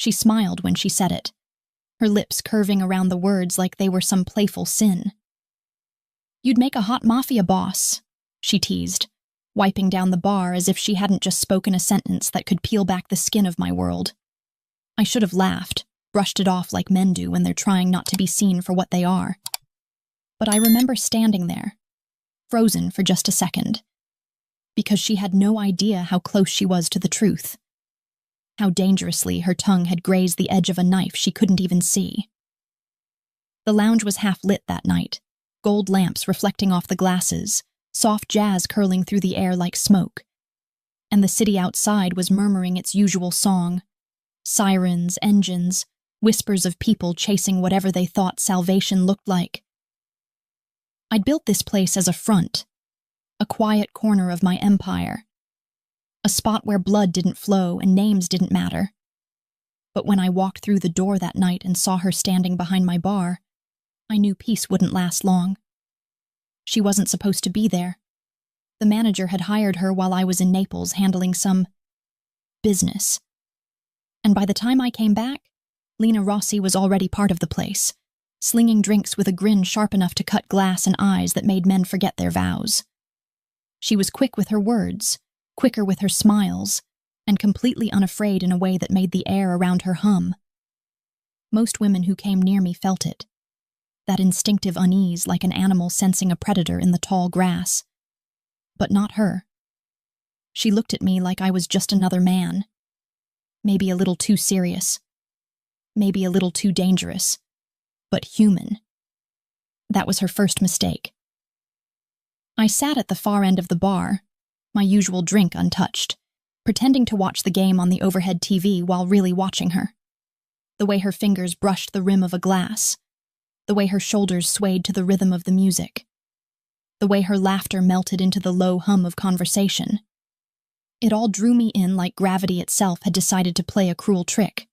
She smiled when she said it, her lips curving around the words like they were some playful sin. "You'd make a hot mafia boss," she teased, wiping down the bar as if she hadn't just spoken a sentence that could peel back the skin of my world. I should have laughed, brushed it off like men do when they're trying not to be seen for what they are. But I remember standing there, frozen for just a second, because she had no idea how close she was to the truth, how dangerously her tongue had grazed the edge of a knife she couldn't even see. The lounge was half lit that night, gold lamps reflecting off the glasses, soft jazz curling through the air like smoke, and the city outside was murmuring its usual song, sirens, engines, whispers of people chasing whatever they thought salvation looked like. I'd built this place as a front, a quiet corner of my empire, a spot where blood didn't flow and names didn't matter. But when I walked through the door that night and saw her standing behind my bar, I knew peace wouldn't last long. She wasn't supposed to be there. The manager had hired her while I was in Naples handling some business. And by the time I came back, Lena Rossi was already part of the place, slinging drinks with a grin sharp enough to cut glass and eyes that made men forget their vows. She was quick with her words, quicker with her smiles, and completely unafraid in a way that made the air around her hum. Most women who came near me felt it, that instinctive unease like an animal sensing a predator in the tall grass. But not her. She looked at me like I was just another man. Maybe a little too serious. Maybe a little too dangerous. But human. That was her first mistake. I sat at the far end of the bar, my usual drink untouched, pretending to watch the game on the overhead TV while really watching her. The way her fingers brushed the rim of a glass, the way her shoulders swayed to the rhythm of the music, the way her laughter melted into the low hum of conversation. It all drew me in like gravity itself had decided to play a cruel trick.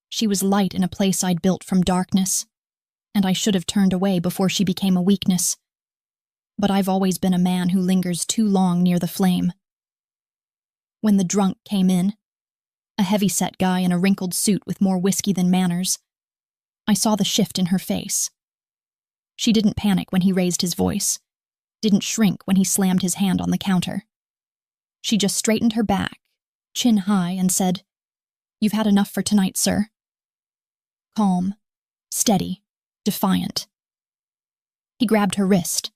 She was light in a place I'd built from darkness, and I should have turned away before she became a weakness. But I've always been a man who lingers too long near the flame. When the drunk came in, a heavy-set guy in a wrinkled suit with more whiskey than manners, I saw the shift in her face. She didn't panic when he raised his voice, didn't shrink when he slammed his hand on the counter. She just straightened her back, chin high, and said, "You've had enough for tonight, sir." Calm, steady, defiant. He grabbed her wrist.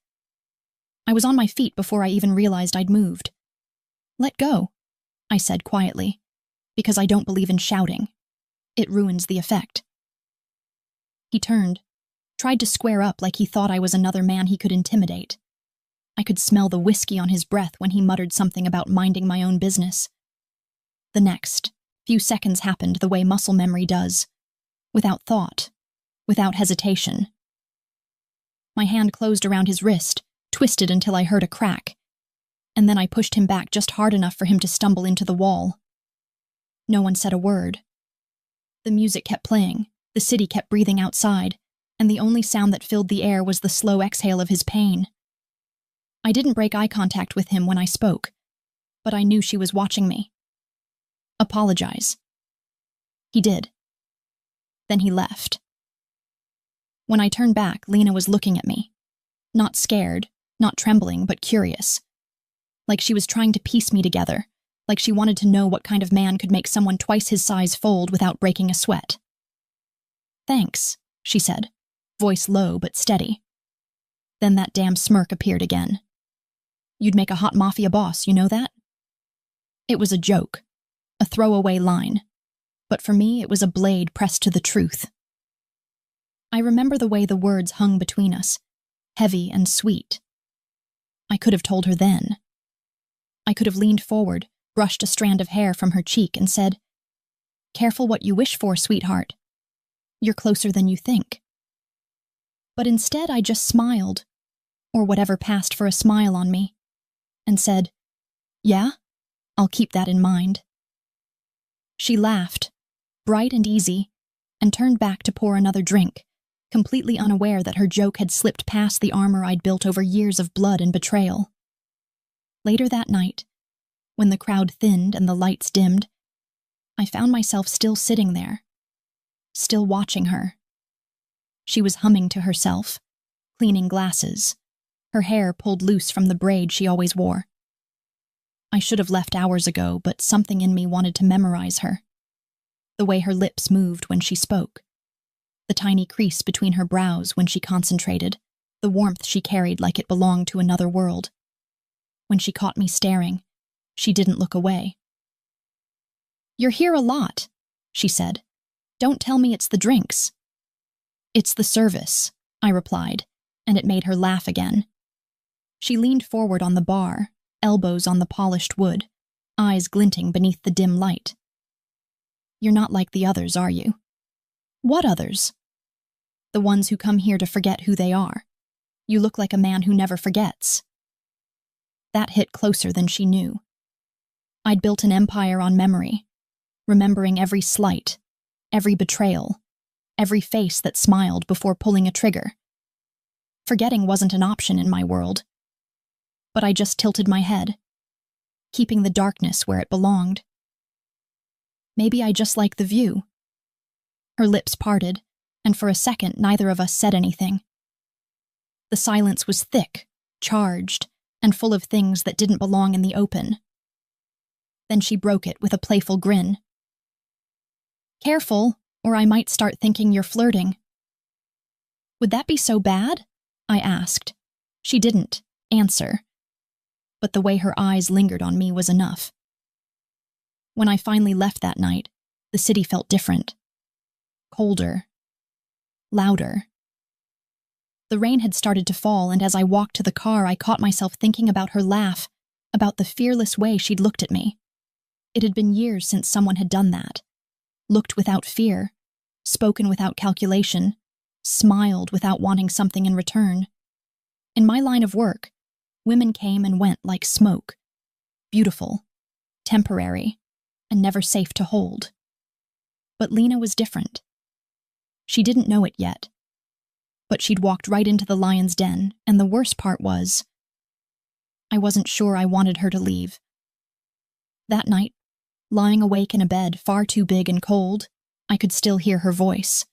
I was on my feet before I even realized I'd moved. "Let go," I said quietly, "because I don't believe in shouting. It ruins the effect." He turned, tried to square up like he thought I was another man he could intimidate. I could smell the whiskey on his breath when he muttered something about minding my own business. The next few seconds happened the way muscle memory does, without thought, without hesitation. My hand closed around his wrist, twisted until I heard a crack, and then I pushed him back just hard enough for him to stumble into the wall. No one said a word. The music kept playing, the city kept breathing outside, and the only sound that filled the air was the slow exhale of his pain. I didn't break eye contact with him when I spoke, but I knew she was watching me. "Apologize." He did. Then he left. When I turned back, Lena was looking at me. Not scared, not trembling, but curious. Like she was trying to piece me together, like she wanted to know what kind of man could make someone twice his size fold without breaking a sweat. "Thanks," she said, voice low but steady. Then that damn smirk appeared again. "You'd make a hot mafia boss, you know that?" It was a joke, a throwaway line, but for me it was a blade pressed to the truth. I remember the way the words hung between us, heavy and sweet. I could have told her then. I could have leaned forward, brushed a strand of hair from her cheek, and said, "Careful what you wish for, sweetheart. You're closer than you think." But instead I just smiled, or whatever passed for a smile on me, and said, "Yeah, I'll keep that in mind." She laughed, bright and easy, and turned back to pour another drink, completely unaware that her joke had slipped past the armor I'd built over years of blood and betrayal. Later that night, when the crowd thinned and the lights dimmed, I found myself still sitting there, still watching her. She was humming to herself, cleaning glasses, her hair pulled loose from the braid she always wore. I should have left hours ago, but something in me wanted to memorize her. The way her lips moved when she spoke, the tiny crease between her brows when she concentrated, the warmth she carried like it belonged to another world. When she caught me staring, she didn't look away. "You're here a lot," she said. "Don't tell me it's the drinks." "It's the service," I replied, and it made her laugh again. She leaned forward on the bar, elbows on the polished wood, eyes glinting beneath the dim light. "You're not like the others, are you?" "What others?" "The ones who come here to forget who they are. You look like a man who never forgets." That hit closer than she knew. I'd built an empire on memory, remembering every slight, every betrayal, every face that smiled before pulling a trigger. Forgetting wasn't an option in my world. But I just tilted my head, keeping the darkness where it belonged. "Maybe I just like the view." Her lips parted, and for a second neither of us said anything. The silence was thick, charged, and full of things that didn't belong in the open. Then she broke it with a playful grin. "Careful, or I might start thinking you're flirting." "Would that be so bad?" I asked. She didn't answer, but the way her eyes lingered on me was enough. When I finally left that night, the city felt different. Colder. Louder. The rain had started to fall, and as I walked to the car, I caught myself thinking about her laugh, about the fearless way she'd looked at me. It had been years since someone had done that. Looked without fear, spoken without calculation, smiled without wanting something in return. In my line of work, women came and went like smoke. Beautiful, temporary, and never safe to hold. But Lena was different. She didn't know it yet. But she'd walked right into the lion's den, and the worst part was, I wasn't sure I wanted her to leave. That night, lying awake in a bed far too big and cold, I could still hear her voice.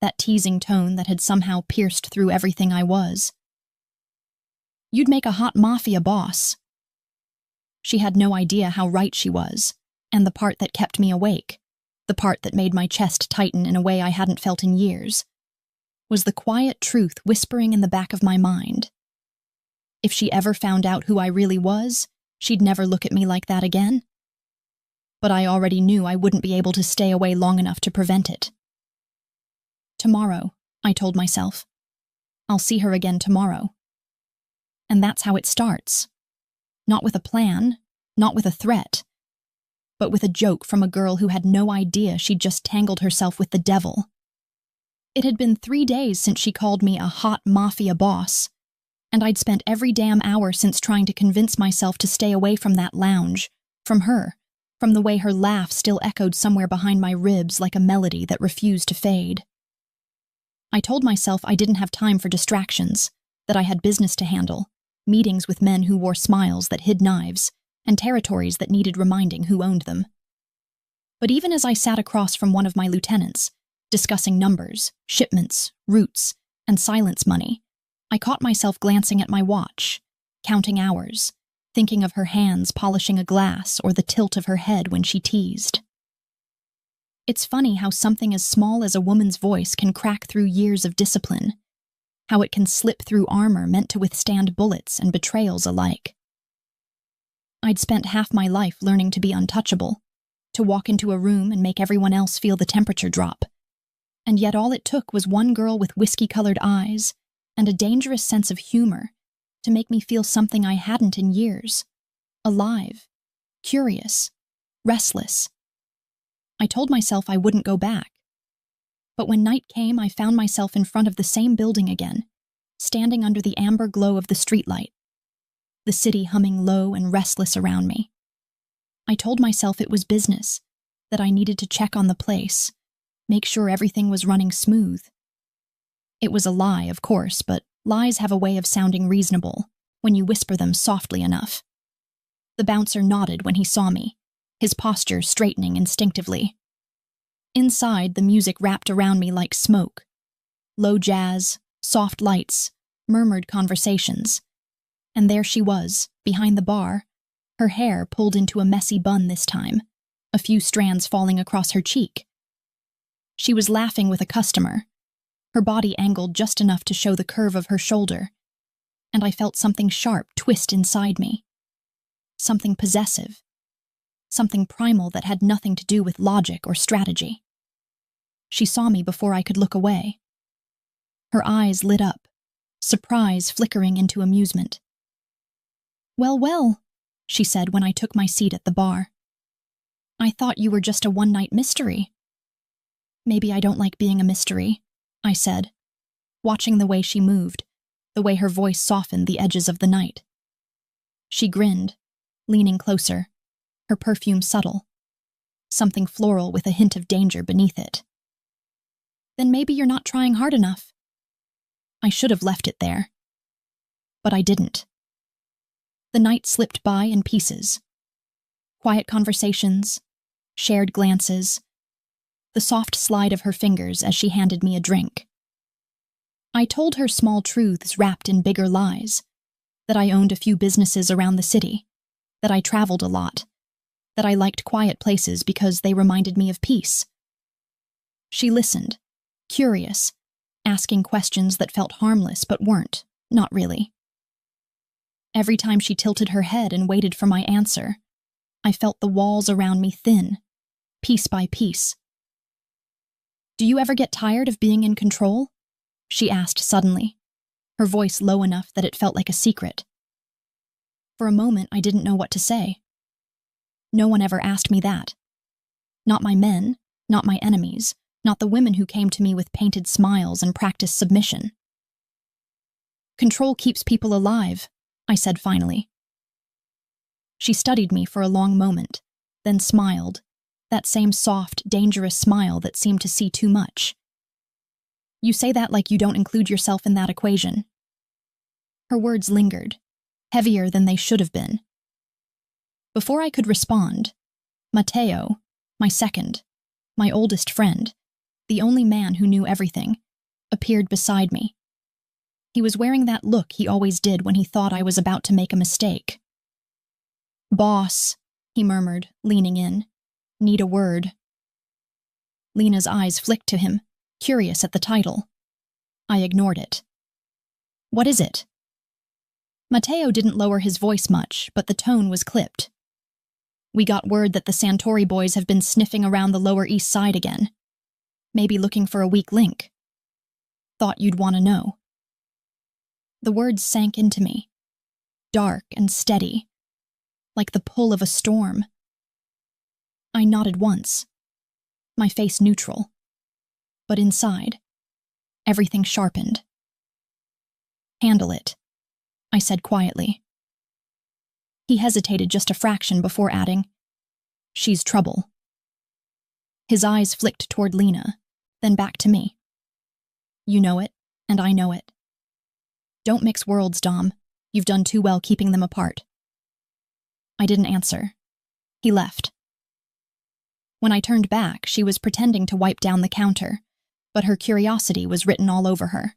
That teasing tone that had somehow pierced through everything I was. "You'd make a hot Mafia boss." She had no idea how right she was, and the part that kept me awake, the part that made my chest tighten in a way I hadn't felt in years, was the quiet truth whispering in the back of my mind. If she ever found out who I really was, she'd never look at me like that again. But I already knew I wouldn't be able to stay away long enough to prevent it. Tomorrow, I told myself. I'll see her again tomorrow. And that's how it starts. Not with a plan, not with a threat, but with a joke from a girl who had no idea she'd just tangled herself with the devil. It had been 3 days since she called me a hot Mafia boss, and I'd spent every damn hour since trying to convince myself to stay away from that lounge, from her, from the way her laugh still echoed somewhere behind my ribs like a melody that refused to fade. I told myself I didn't have time for distractions, that I had business to handle, meetings with men who wore smiles that hid knives, and territories that needed reminding who owned them. But even as I sat across from one of my lieutenants, discussing numbers, shipments, routes, and silence money, I caught myself glancing at my watch, counting hours, thinking of her hands polishing a glass or the tilt of her head when she teased. It's funny how something as small as a woman's voice can crack through years of discipline, how it can slip through armor meant to withstand bullets and betrayals alike. I'd spent half my life learning to be untouchable, to walk into a room and make everyone else feel the temperature drop. And yet all it took was one girl with whiskey-colored eyes and a dangerous sense of humor to make me feel something I hadn't in years. Alive, curious, restless. I told myself I wouldn't go back. But when night came, I found myself in front of the same building again, standing under the amber glow of the streetlight, the city humming low and restless around me. I told myself it was business, that I needed to check on the place, make sure everything was running smooth. It was a lie, of course, but lies have a way of sounding reasonable when you whisper them softly enough. The bouncer nodded when he saw me, his posture straightening instinctively. Inside, the music wrapped around me like smoke. Low jazz, soft lights, murmured conversations. And there she was, behind the bar, her hair pulled into a messy bun this time, a few strands falling across her cheek. She was laughing with a customer, her body angled just enough to show the curve of her shoulder, and I felt something sharp twist inside me. Something possessive. Something primal that had nothing to do with logic or strategy. She saw me before I could look away. Her eyes lit up, surprise flickering into amusement. "Well, well," she said when I took my seat at the bar. "I thought you were just a one-night mystery." "Maybe I don't like being a mystery," I said, watching the way she moved, the way her voice softened the edges of the night. She grinned, leaning closer, her perfume subtle, something floral with a hint of danger beneath it. "Then maybe you're not trying hard enough." I should have left it there. But I didn't. The night slipped by in pieces. Quiet conversations, shared glances, the soft slide of her fingers as she handed me a drink. I told her small truths wrapped in bigger lies, that I owned a few businesses around the city, that I traveled a lot, that I liked quiet places because they reminded me of peace. She listened, curious, asking questions that felt harmless but weren't, not really. Every time she tilted her head and waited for my answer, I felt the walls around me thin, piece by piece. "Do you ever get tired of being in control?" she asked suddenly, her voice low enough that it felt like a secret. For a moment, I didn't know what to say. No one ever asked me that. Not my men, not my enemies, not the women who came to me with painted smiles and practiced submission. "Control keeps people alive," I said finally. She studied me for a long moment, then smiled, that same soft, dangerous smile that seemed to see too much. "You say that like you don't include yourself in that equation." Her words lingered, heavier than they should have been. Before I could respond, Matteo, my second, my oldest friend, the only man who knew everything, appeared beside me. He was wearing that look he always did when he thought I was about to make a mistake. "Boss," he murmured, leaning in. "Need a word." Lena's eyes flicked to him, curious at the title. I ignored it. "What is it?" Matteo didn't lower his voice much, but the tone was clipped. "We got word that the Santori boys have been sniffing around the Lower East Side again. Maybe looking for a weak link. Thought you'd want to know." The words sank into me, dark and steady, like the pull of a storm. I nodded once, my face neutral, but inside, everything sharpened. "Handle it," I said quietly. He hesitated just a fraction before adding, "She's trouble." His eyes flicked toward Lena, then back to me. "You know it, and I know it. Don't mix worlds, Dom. You've done too well keeping them apart." I didn't answer. He left. When I turned back, she was pretending to wipe down the counter, but her curiosity was written all over her.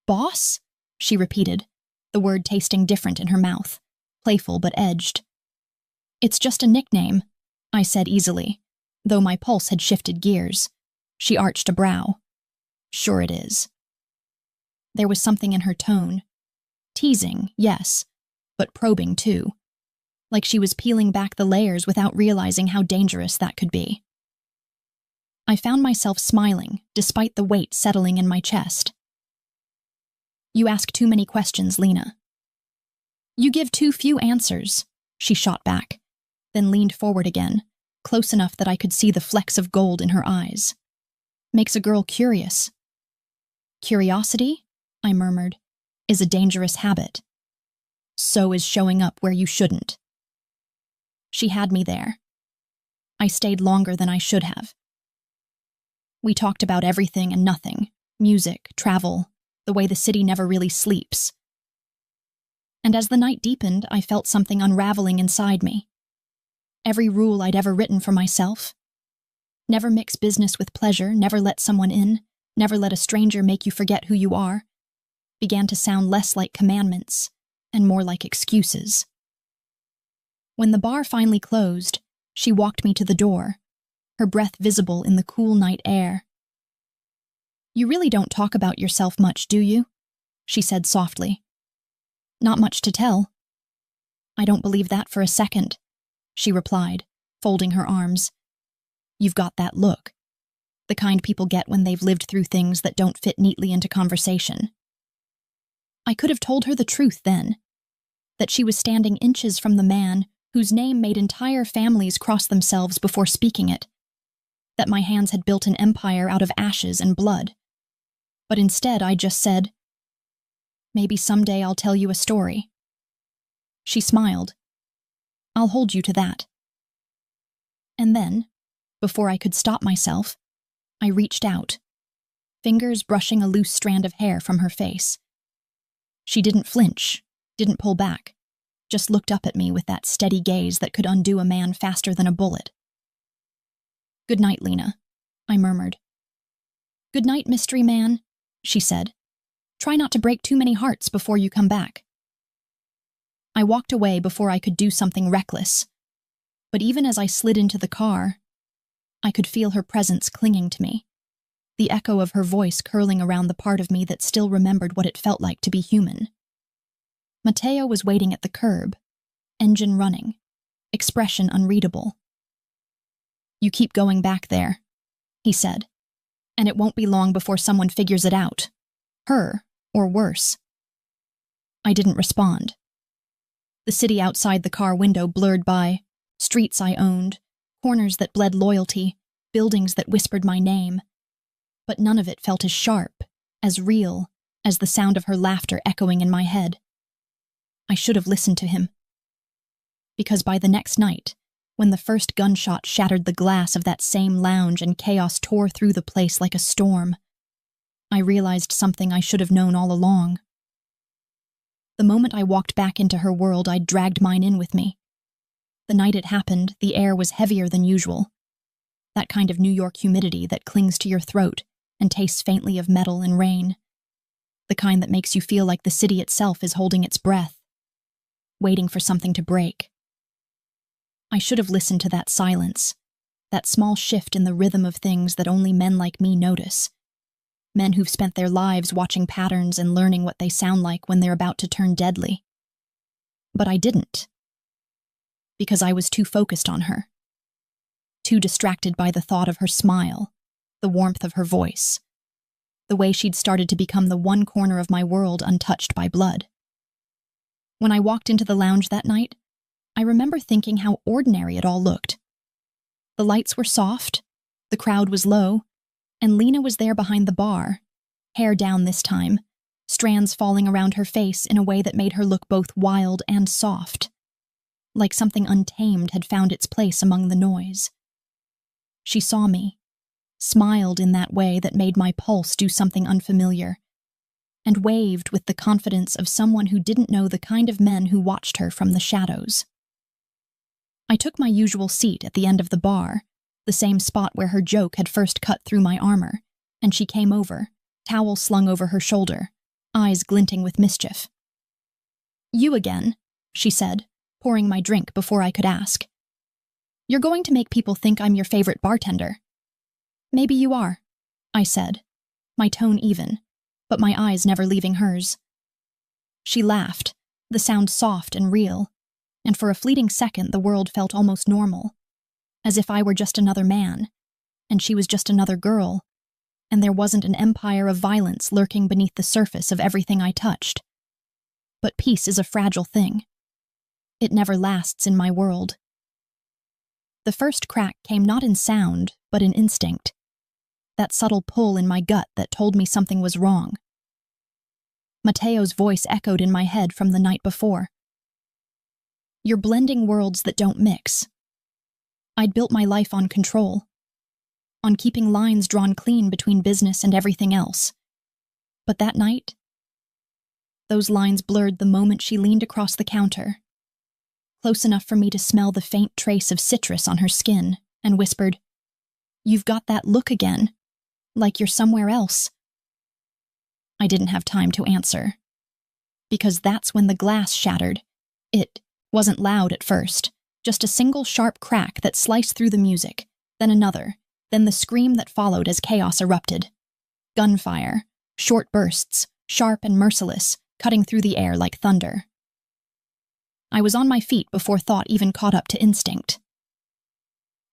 "Boss?" she repeated, the word tasting different in her mouth, playful but edged. "It's just a nickname," I said easily, though my pulse had shifted gears. She arched a brow. "Sure it is." There was something in her tone. Teasing, yes, but probing too. Like she was peeling back the layers without realizing how dangerous that could be. I found myself smiling, despite the weight settling in my chest. "You ask too many questions, Lena." "You give too few answers," she shot back, then leaned forward again, close enough that I could see the flecks of gold in her eyes. "Makes a girl curious." "Curiosity," I murmured, "is a dangerous habit. So is showing up where you shouldn't." She had me there. I stayed longer than I should have. We talked about everything and nothing, music, travel, the way the city never really sleeps. And as the night deepened, I felt something unraveling inside me. Every rule I'd ever written for myself. Never mix business with pleasure, never let someone in, never let a stranger make you forget who you are, began to sound less like commandments and more like excuses. When the bar finally closed, she walked me to the door, her breath visible in the cool night air. "You really don't talk about yourself much, do you?" she said softly. "Not much to tell." "I don't believe that for a second," she replied, folding her arms. "You've got that look. The kind people get when they've lived through things that don't fit neatly into conversation." I could have told her the truth then, that she was standing inches from the man whose name made entire families cross themselves before speaking it, that my hands had built an empire out of ashes and blood. But instead I just said, "Maybe someday I'll tell you a story." She smiled. "I'll hold you to that." And then, before I could stop myself, I reached out, fingers brushing a loose strand of hair from her face. She didn't flinch, didn't pull back, just looked up at me with that steady gaze that could undo a man faster than a bullet. "Good night, Lena," I murmured. "Good night, mystery man," she said. "Try not to break too many hearts before you come back." I walked away before I could do something reckless, but even as I slid into the car, I could feel her presence clinging to me, the echo of her voice curling around the part of me that still remembered what it felt like to be human. Mateo was waiting at the curb, engine running, expression unreadable. "You keep going back there," he said, "and it won't be long before someone figures it out. Her, or worse." I didn't respond. The city outside the car window blurred by, streets I owned, corners that bled loyalty, buildings that whispered my name. But none of it felt as sharp, as real, as the sound of her laughter echoing in my head. I should have listened to him. Because by the next night, when the first gunshot shattered the glass of that same lounge and chaos tore through the place like a storm, I realized something I should have known all along. The moment I walked back into her world, I'd dragged mine in with me. The night it happened, the air was heavier than usual. That kind of New York humidity that clings to your throat and tastes faintly of metal and rain. The kind that makes you feel like the city itself is holding its breath, waiting for something to break. I should have listened to that silence, that small shift in the rhythm of things that only men like me notice. Men who've spent their lives watching patterns and learning what they sound like when they're about to turn deadly. But I didn't. Because I was too focused on her. Too distracted by the thought of her smile, the warmth of her voice, the way she'd started to become the one corner of my world untouched by blood. When I walked into the lounge that night, I remember thinking how ordinary it all looked. The lights were soft, the crowd was low, and Lena was there behind the bar, hair down this time, strands falling around her face in a way that made her look both wild and soft, like something untamed had found its place among the noise. She saw me, smiled in that way that made my pulse do something unfamiliar, and waved with the confidence of someone who didn't know the kind of men who watched her from the shadows. I took my usual seat at the end of the bar, the same spot where her joke had first cut through my armor, and she came over, towel slung over her shoulder, eyes glinting with mischief. "You again," she said, pouring my drink before I could ask. "You're going to make people think I'm your favorite bartender." "Maybe you are," I said, my tone even, but my eyes never leaving hers. She laughed, the sound soft and real, and for a fleeting second the world felt almost normal, as if I were just another man, and she was just another girl, and there wasn't an empire of violence lurking beneath the surface of everything I touched. But peace is a fragile thing. It never lasts in my world. The first crack came not in sound, but in instinct, that subtle pull in my gut that told me something was wrong. Mateo's voice echoed in my head from the night before. "You're blending worlds that don't mix." I'd built my life on control, on keeping lines drawn clean between business and everything else. But that night, those lines blurred the moment she leaned across the counter, close enough for me to smell the faint trace of citrus on her skin, and whispered, "You've got that look again, like you're somewhere else." I didn't have time to answer, because that's when the glass shattered. It wasn't loud at first, just a single sharp crack that sliced through the music, then another, then the scream that followed as chaos erupted. Gunfire, short bursts, sharp and merciless, cutting through the air like thunder. I was on my feet before thought even caught up to instinct.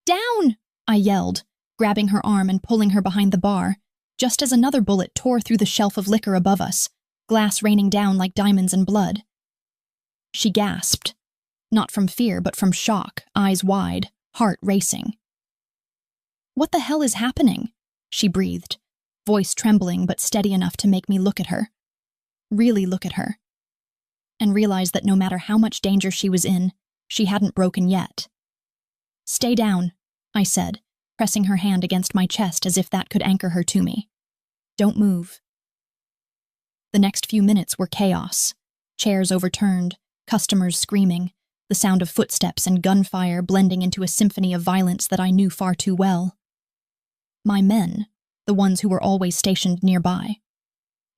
"Down!" I yelled, grabbing her arm and pulling her behind the bar, just as another bullet tore through the shelf of liquor above us, glass raining down like diamonds and blood. She gasped, not from fear but from shock, eyes wide, heart racing. "What the hell is happening?" she breathed, voice trembling but steady enough to make me look at her. Really look at her. And realize that no matter how much danger she was in, she hadn't broken yet. "Stay down," I said, pressing her hand against my chest as if that could anchor her to me. "Don't move." The next few minutes were chaos. Chairs overturned, customers screaming, the sound of footsteps and gunfire blending into a symphony of violence that I knew far too well. My men, the ones who were always stationed nearby,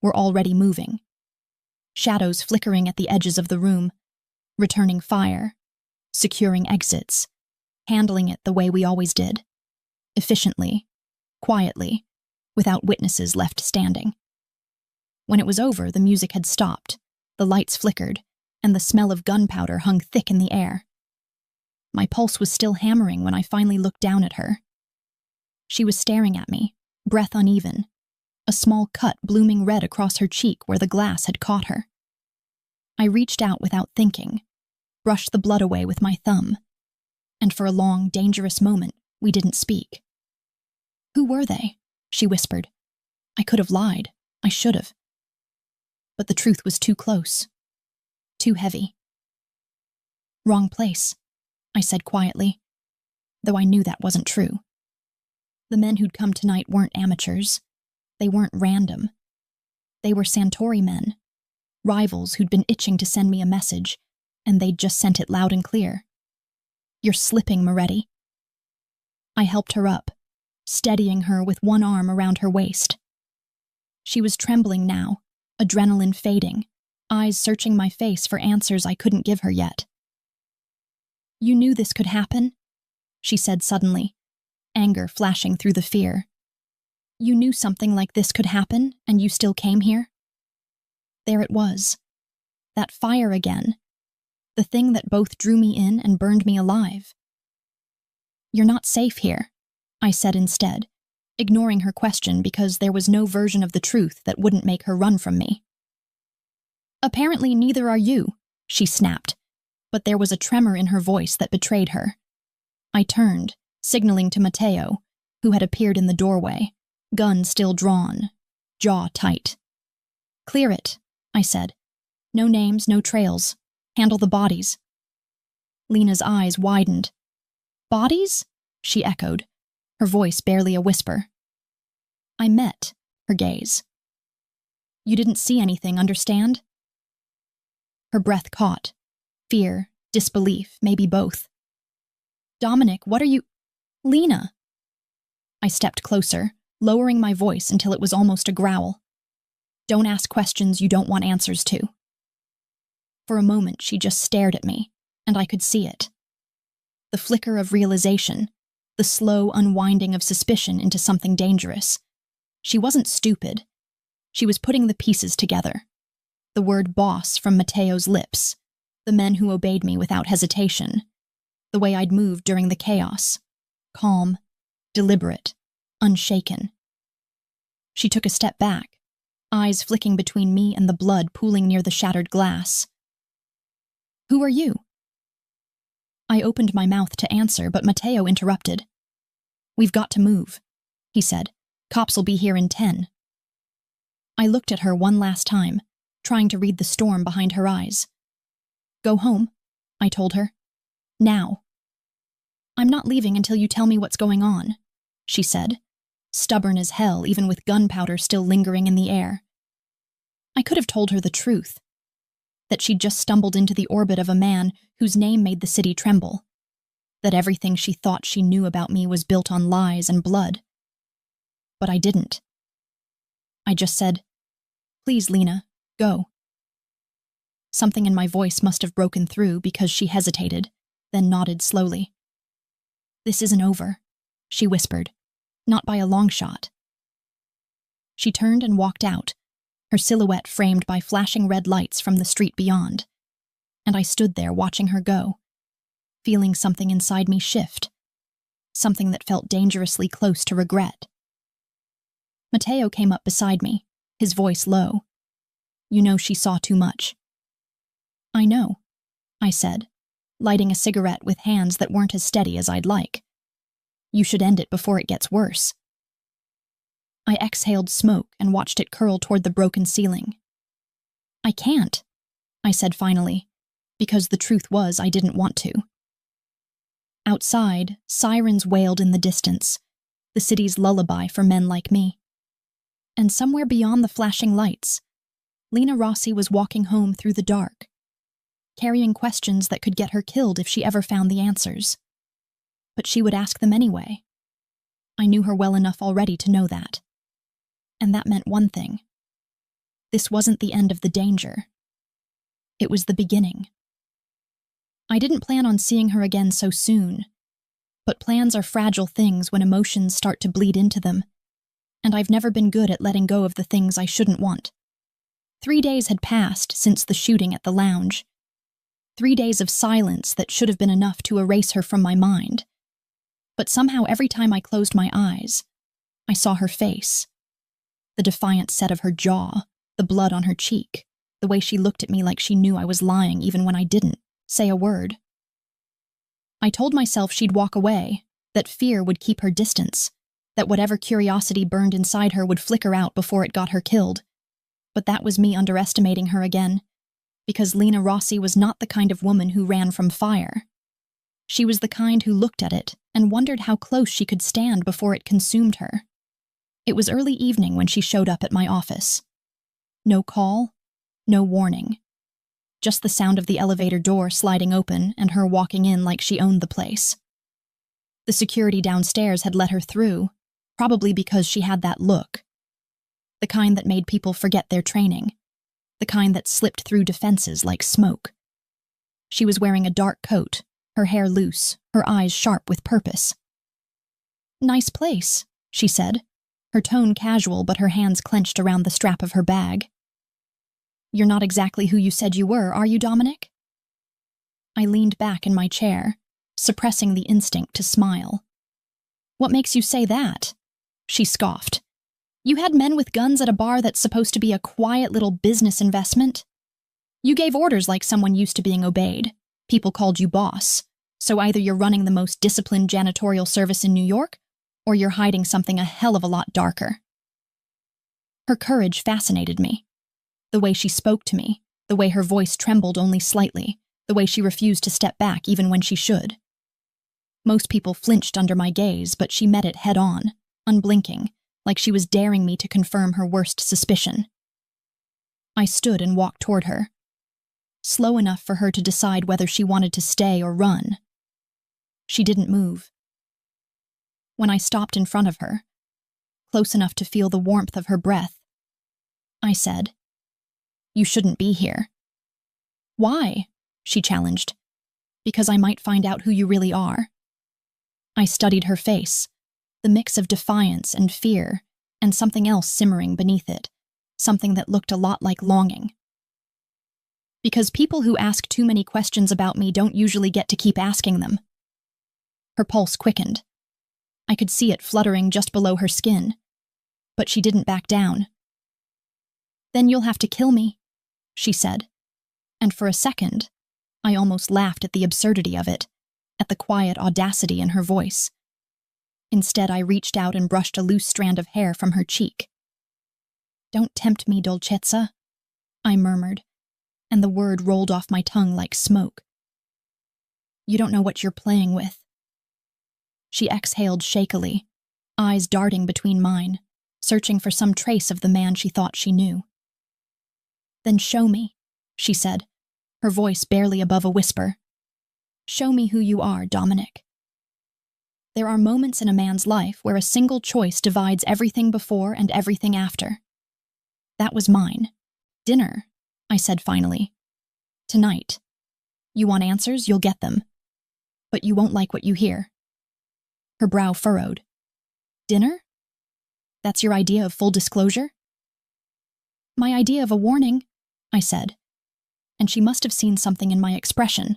were already moving. Shadows flickering at the edges of the room, returning fire, securing exits, handling it the way we always did, efficiently, quietly, without witnesses left standing. When it was over, the music had stopped, the lights flickered, and the smell of gunpowder hung thick in the air. My pulse was still hammering when I finally looked down at her. She was staring at me, breath uneven, a small cut blooming red across her cheek where the glass had caught her. I reached out without thinking, brushed the blood away with my thumb, and for a long, dangerous moment, we didn't speak. "Who were they?" she whispered. I could have lied. I should have. But the truth was too close. Too heavy. "Wrong place," I said quietly, though I knew that wasn't true. The men who'd come tonight weren't amateurs. They weren't random. They were Santori men, rivals who'd been itching to send me a message, and they'd just sent it loud and clear. "You're slipping, Moretti." I helped her up, steadying her with one arm around her waist. She was trembling now, adrenaline fading, eyes searching my face for answers I couldn't give her yet. "You knew this could happen?" she said suddenly, anger flashing through the fear. "You knew something like this could happen, and you still came here?" There it was. That fire again. The thing that both drew me in and burned me alive. "You're not safe here," I said instead, ignoring her question because there was no version of the truth that wouldn't make her run from me. "Apparently neither are you," she snapped, but there was a tremor in her voice that betrayed her. I turned, signaling to Matteo, who had appeared in the doorway, gun still drawn, jaw tight. "Clear it," I said. "No names, no trails. Handle the bodies." Lena's eyes widened. "Bodies?" she echoed, her voice barely a whisper. I met her gaze. "You didn't see anything, understand?" Her breath caught. Fear, disbelief, maybe both. "Dominic, what are you—" "Lena!" I stepped closer, lowering my voice until it was almost a growl. "Don't ask questions you don't want answers to." For a moment, she just stared at me, and I could see it. The flicker of realization, the slow unwinding of suspicion into something dangerous. She wasn't stupid. She was putting the pieces together. The word boss from Matteo's lips, the men who obeyed me without hesitation, the way I'd moved during the chaos, calm, deliberate, unshaken. She took a step back, eyes flicking between me and the blood pooling near the shattered glass. "Who are you?" I opened my mouth to answer, but Matteo interrupted. "We've got to move," he said. "Cops'll be here in 10. I looked at her one last time, trying to read the storm behind her eyes. "Go home," I told her. "Now." "I'm not leaving until you tell me what's going on," she said, stubborn as hell even with gunpowder still lingering in the air. I could have told her the truth. that she'd just stumbled into the orbit of a man whose name made the city tremble, that everything she thought she knew about me was built on lies and blood. But I didn't. I just said, "Please, Lena, go." Something in my voice must have broken through because she hesitated, then nodded slowly. "This isn't over," she whispered, "not by a long shot." She turned and walked out, her silhouette framed by flashing red lights from the street beyond, and I stood there watching her go, feeling something inside me shift, something that felt dangerously close to regret. Mateo came up beside me, his voice low. "You know she saw too much." "I know," I said, lighting a cigarette with hands that weren't as steady as I'd like. "You should end it before it gets worse." I exhaled smoke and watched it curl toward the broken ceiling. "I can't," I said finally, because the truth was I didn't want to. Outside, sirens wailed in the distance, the city's lullaby for men like me. And somewhere beyond the flashing lights, Lena Rossi was walking home through the dark, carrying questions that could get her killed if she ever found the answers. But she would ask them anyway. I knew her well enough already to know that. And that meant one thing. This wasn't the end of the danger. It was the beginning. I didn't plan on seeing her again so soon, but plans are fragile things when emotions start to bleed into them, and I've never been good at letting go of the things I shouldn't want. 3 days had passed since the shooting at the lounge. 3 days of silence that should have been enough to erase her from my mind. But somehow every time I closed my eyes, I saw her face. The defiant set of her jaw, the blood on her cheek, the way she looked at me like she knew I was lying even when I didn't say a word. I told myself she'd walk away, that fear would keep her distance, that whatever curiosity burned inside her would flicker out before it got her killed. But that was me underestimating her again, because Lena Rossi was not the kind of woman who ran from fire. She was the kind who looked at it and wondered how close she could stand before it consumed her. It was early evening when she showed up at my office. No call, no warning. Just the sound of the elevator door sliding open and her walking in like she owned the place. The security downstairs had let her through, probably because she had that look. The kind that made people forget their training. The kind that slipped through defenses like smoke. She was wearing a dark coat, her hair loose, her eyes sharp with purpose. "Nice place," she said, her tone casual but her hands clenched around the strap of her bag. "You're not exactly who you said you were, are you, Dominic?" I leaned back in my chair, suppressing the instinct to smile. "What makes you say that?" She scoffed. "You had men with guns at a bar that's supposed to be a quiet little business investment. You gave orders like someone used to being obeyed. People called you boss. So either you're running the most disciplined janitorial service in New York, or you're hiding something a hell of a lot darker." Her courage fascinated me. The way she spoke to me, the way her voice trembled only slightly, the way she refused to step back even when she should. Most people flinched under my gaze, but she met it head on, unblinking, like she was daring me to confirm her worst suspicion. I stood and walked toward her, slow enough for her to decide whether she wanted to stay or run. She didn't move. When I stopped in front of her, close enough to feel the warmth of her breath, I said, "You shouldn't be here." "Why?" she challenged. "Because I might find out who you really are." I studied her face, the mix of defiance and fear, and something else simmering beneath it, something that looked a lot like longing. "Because people who ask too many questions about me don't usually get to keep asking them." Her pulse quickened. I could see it fluttering just below her skin, but she didn't back down. "Then you'll have to kill me," she said, and for a second, I almost laughed at the absurdity of it, at the quiet audacity in her voice. Instead, I reached out and brushed a loose strand of hair from her cheek. "Don't tempt me, Dolcezza," I murmured, and the word rolled off my tongue like smoke. "You don't know what you're playing with." She exhaled shakily, eyes darting between mine, searching for some trace of the man she thought she knew. "Then show me," she said, her voice barely above a whisper. "Show me who you are, Dominic." There are moments in a man's life where a single choice divides everything before and everything after. That was mine. "Dinner," I said finally. "Tonight. You want answers, you'll get them. But you won't like what you hear." Her brow furrowed. "Dinner? That's your idea of full disclosure?" "My idea of a warning," I said, and she must have seen something in my expression,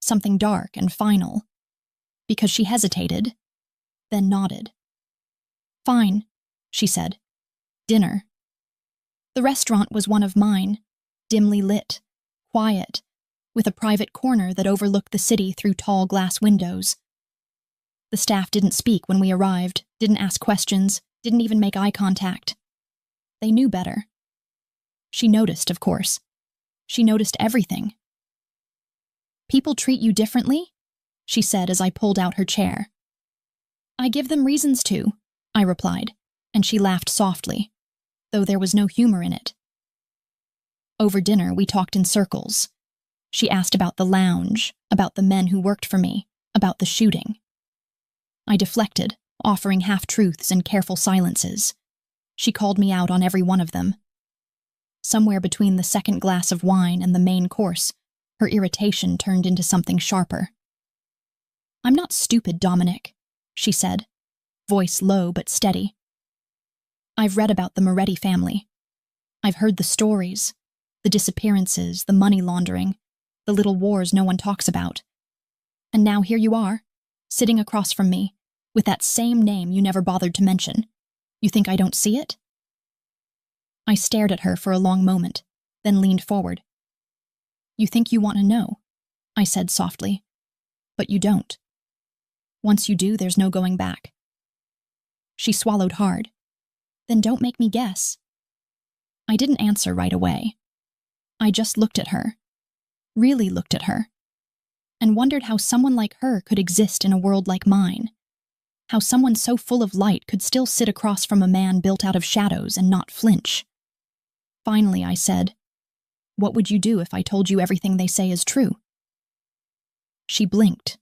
something dark and final, because she hesitated, then nodded. "Fine," she said. "Dinner." The restaurant was one of mine, dimly lit, quiet, with a private corner that overlooked the city through tall glass windows. The staff didn't speak when we arrived, didn't ask questions, didn't even make eye contact. They knew better. She noticed, of course. She noticed everything. "People treat you differently?" she said as I pulled out her chair. "I give them reasons to," I replied, and she laughed softly, though there was no humor in it. Over dinner, we talked in circles. She asked about the lounge, about the men who worked for me, about the shooting. I deflected, offering half-truths and careful silences. She called me out on every one of them. Somewhere between the second glass of wine and the main course, her irritation turned into something sharper. "I'm not stupid, Dominic," she said, voice low but steady. "I've read about the Moretti family. I've heard the stories, the disappearances, the money laundering, the little wars no one talks about. And now here you are, sitting across from me, with that same name you never bothered to mention. You think I don't see it?" I stared at her for a long moment, then leaned forward. "You think you want to know," I said softly, "but you don't. Once you do, there's no going back." She swallowed hard. "Then don't make me guess." I didn't answer right away. I just looked at her, really looked at her, and wondered how someone like her could exist in a world like mine, how someone so full of light could still sit across from a man built out of shadows and not flinch. Finally, I said, "What would you do if I told you everything they say is true?" She blinked,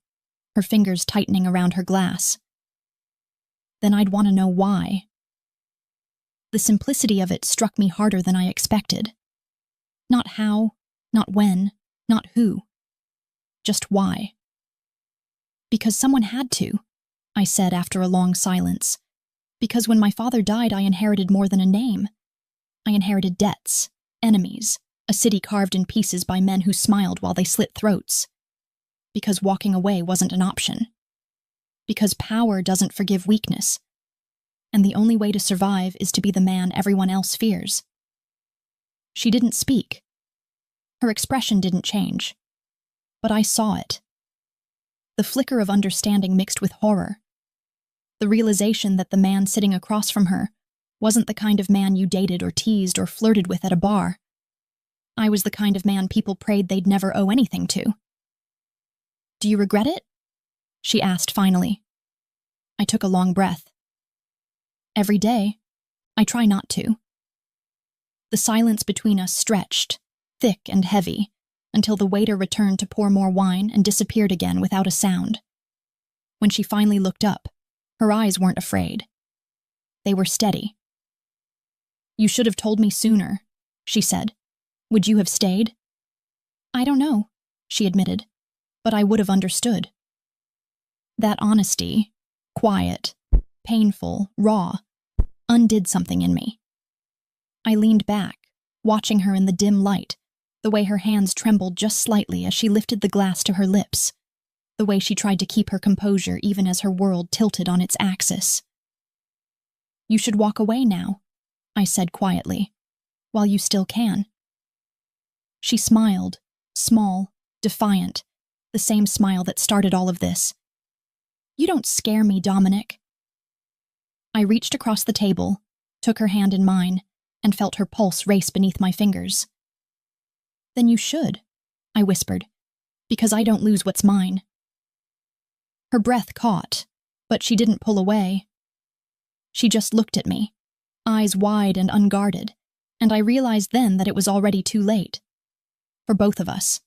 her fingers tightening around her glass. "Then I'd want to know why." The simplicity of it struck me harder than I expected. Not how, not when, not who. Just why. "Because someone had to," I said after a long silence. "Because when my father died, I inherited more than a name. I inherited debts, enemies, a city carved in pieces by men who smiled while they slit throats. Because walking away wasn't an option. Because power doesn't forgive weakness. And the only way to survive is to be the man everyone else fears." She didn't speak. Her expression didn't change. But I saw it. The flicker of understanding mixed with horror. The realization that the man sitting across from her wasn't the kind of man you dated or teased or flirted with at a bar. I was the kind of man people prayed they'd never owe anything to. "Do you regret it?" she asked finally. I took a long breath. "Every day. I try not to." The silence between us stretched, thick and heavy, until the waiter returned to pour more wine and disappeared again without a sound. When she finally looked up, her eyes weren't afraid. They were steady. "You should have told me sooner," she said. "Would you have stayed?" "I don't know," she admitted, "but I would have understood." That honesty, quiet, painful, raw, undid something in me. I leaned back, watching her in the dim light, the way her hands trembled just slightly as she lifted the glass to her lips, the way she tried to keep her composure even as her world tilted on its axis. "You should walk away now," I said quietly, "while you still can." She smiled, small, defiant, the same smile that started all of this. "You don't scare me, Dominic." I reached across the table, took her hand in mine, and felt her pulse race beneath my fingers. "Then you should," I whispered, "because I don't lose what's mine." Her breath caught, but she didn't pull away. She just looked at me, eyes wide and unguarded, and I realized then that it was already too late. For both of us.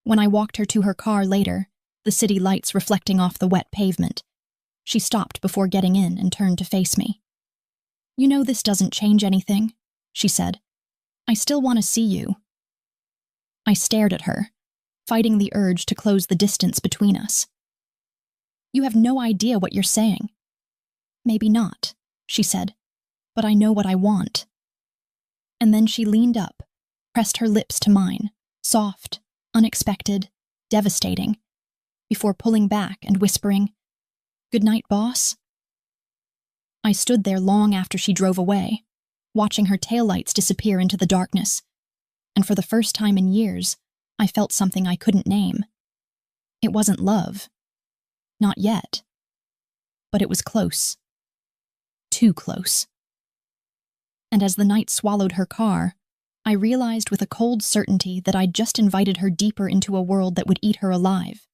When I walked her to her car later, the city lights reflecting off the wet pavement, she stopped before getting in and turned to face me. "You know this doesn't change anything," she said. "I still want to see you." I stared at her, fighting the urge to close the distance between us. "You have no idea what you're saying." "Maybe not," she said, "but I know what I want." And then she leaned up, pressed her lips to mine, soft, unexpected, devastating, before pulling back and whispering, "Good night, boss." I stood there long after she drove away, watching her taillights disappear into the darkness, and for the first time in years, I felt something I couldn't name. It wasn't love. Not yet. But it was close. Too close. And as the night swallowed her car, I realized with a cold certainty that I'd just invited her deeper into a world that would eat her alive.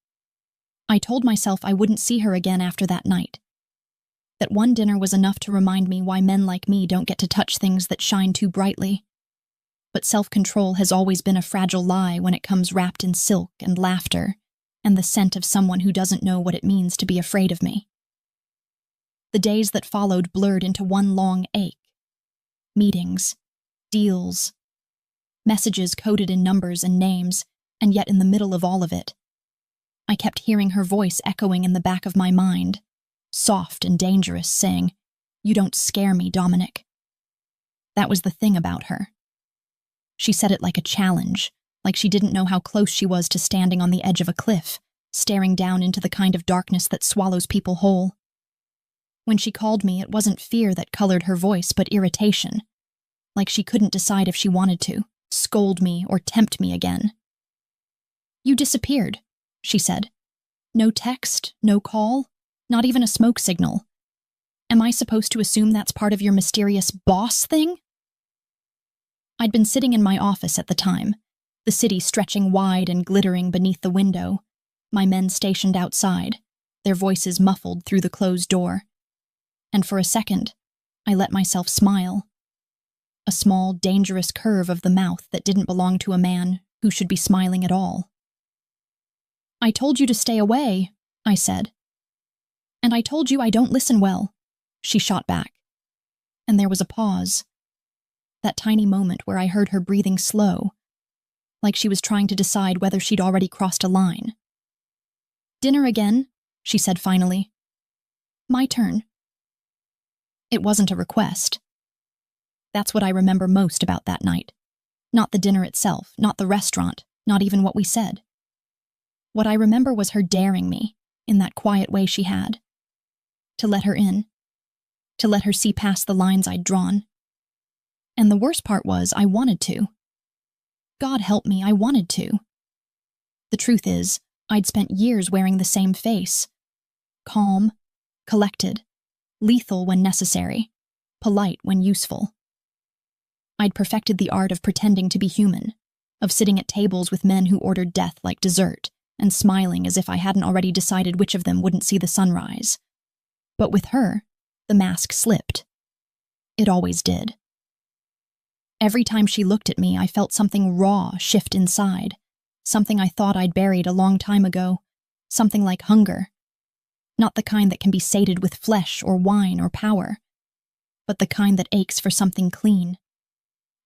I told myself I wouldn't see her again after that night. That one dinner was enough to remind me why men like me don't get to touch things that shine too brightly. But self-control has always been a fragile lie when it comes wrapped in silk and laughter and the scent of someone who doesn't know what it means to be afraid of me. The days that followed blurred into one long ache. Meetings, deals, messages coded in numbers and names, and yet in the middle of all of it, I kept hearing her voice echoing in the back of my mind, soft and dangerous, saying, "You don't scare me, Dominic." That was the thing about her. She said it like a challenge, like she didn't know how close she was to standing on the edge of a cliff, staring down into the kind of darkness that swallows people whole. When she called me, it wasn't fear that colored her voice, but irritation, like she couldn't decide if she wanted to, scold me or tempt me again. "You disappeared," she said. "No text, no call, not even a smoke signal. Am I supposed to assume that's part of your mysterious boss thing?" I'd been sitting in my office at the time, the city stretching wide and glittering beneath the window, my men stationed outside, their voices muffled through the closed door. And for a second, I let myself smile. A small, dangerous curve of the mouth that didn't belong to a man who should be smiling at all. "I told you to stay away," I said. "And I told you I don't listen well," she shot back. And there was a pause. That tiny moment where I heard her breathing slow, like she was trying to decide whether she'd already crossed a line. "Dinner again," she said finally. "My turn." It wasn't a request. That's what I remember most about that night. Not the dinner itself, not the restaurant, not even what we said. What I remember was her daring me, in that quiet way she had. To let her in. To let her see past the lines I'd drawn. And the worst part was, I wanted to. God help me, I wanted to. The truth is, I'd spent years wearing the same face. Calm, collected, lethal when necessary, polite when useful. I'd perfected the art of pretending to be human, of sitting at tables with men who ordered death like dessert, and smiling as if I hadn't already decided which of them wouldn't see the sunrise. But with her, the mask slipped. It always did. Every time she looked at me, I felt something raw shift inside, something I thought I'd buried a long time ago, something like hunger. Not the kind that can be sated with flesh or wine or power, but the kind that aches for something clean,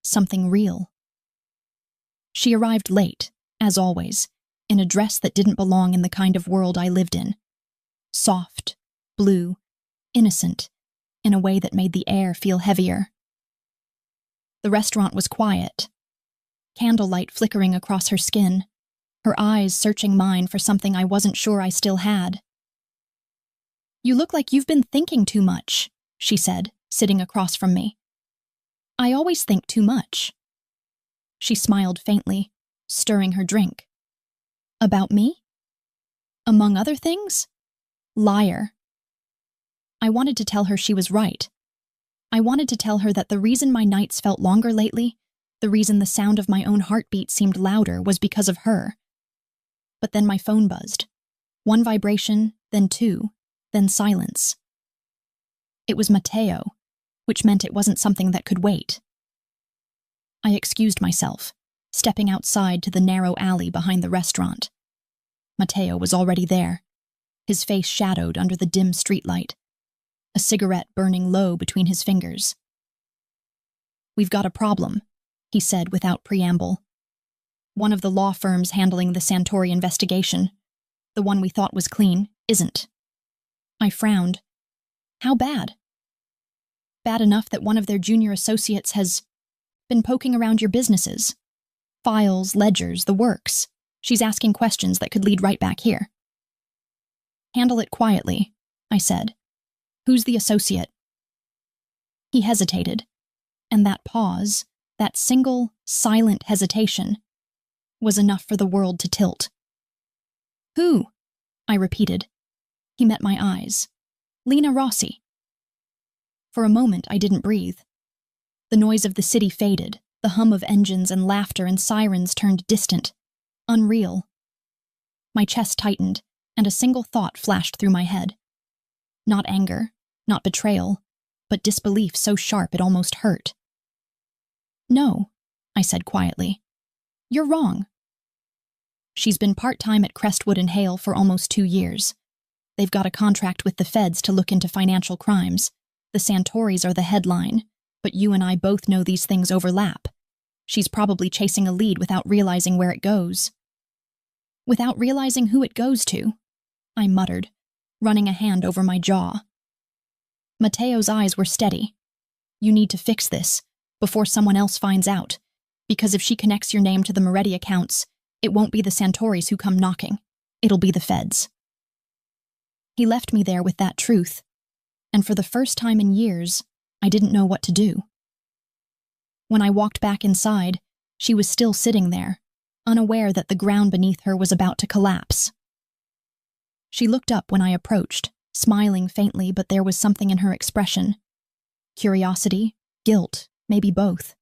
something real. She arrived late, as always, in a dress that didn't belong in the kind of world I lived in. Soft, blue, innocent, in a way that made the air feel heavier. The restaurant was quiet, candlelight flickering across her skin, her eyes searching mine for something I wasn't sure I still had. "You look like you've been thinking too much," she said, sitting across from me. "I always think too much." She smiled faintly, stirring her drink. "About me? Among other things? Liar." I wanted to tell her she was right. I wanted to tell her that the reason my nights felt longer lately, the reason the sound of my own heartbeat seemed louder, was because of her. But then my phone buzzed. One vibration, then two, then silence. It was Matteo, which meant it wasn't something that could wait. I excused myself, stepping outside to the narrow alley behind the restaurant. Matteo was already there, his face shadowed under the dim streetlight, a cigarette burning low between his fingers. "We've got a problem," he said without preamble. "One of the law firms handling the Santori investigation, the one we thought was clean, isn't." I frowned. "How bad?" "Bad enough that one of their junior associates has been poking around your businesses. Files, ledgers, the works. She's asking questions that could lead right back here." "Handle it quietly," I said. "Who's the associate?" He hesitated, and that pause, that single, silent hesitation, was enough for the world to tilt. "Who?" I repeated. He met my eyes. "Lena Rossi." For a moment, I didn't breathe. The noise of the city faded, the hum of engines and laughter and sirens turned distant, unreal. My chest tightened, and a single thought flashed through my head. Not anger, not betrayal, but disbelief so sharp it almost hurt. "No," I said quietly. "You're wrong. She's been part-time at Crestwood and Hale for almost 2 years. They've got a contract with the feds to look into financial crimes. The Santoris are the headline, but you and I both know these things overlap. She's probably chasing a lead without realizing where it goes." "Without realizing who it goes to," I muttered, running a hand over my jaw. Matteo's eyes were steady. "You need to fix this, before someone else finds out, because if she connects your name to the Moretti accounts, it won't be the Santoris who come knocking. It'll be the feds." He left me there with that truth, and for the first time in years, I didn't know what to do. When I walked back inside, she was still sitting there, unaware that the ground beneath her was about to collapse. She looked up when I approached, smiling faintly, but there was something in her expression. Curiosity, guilt, maybe both.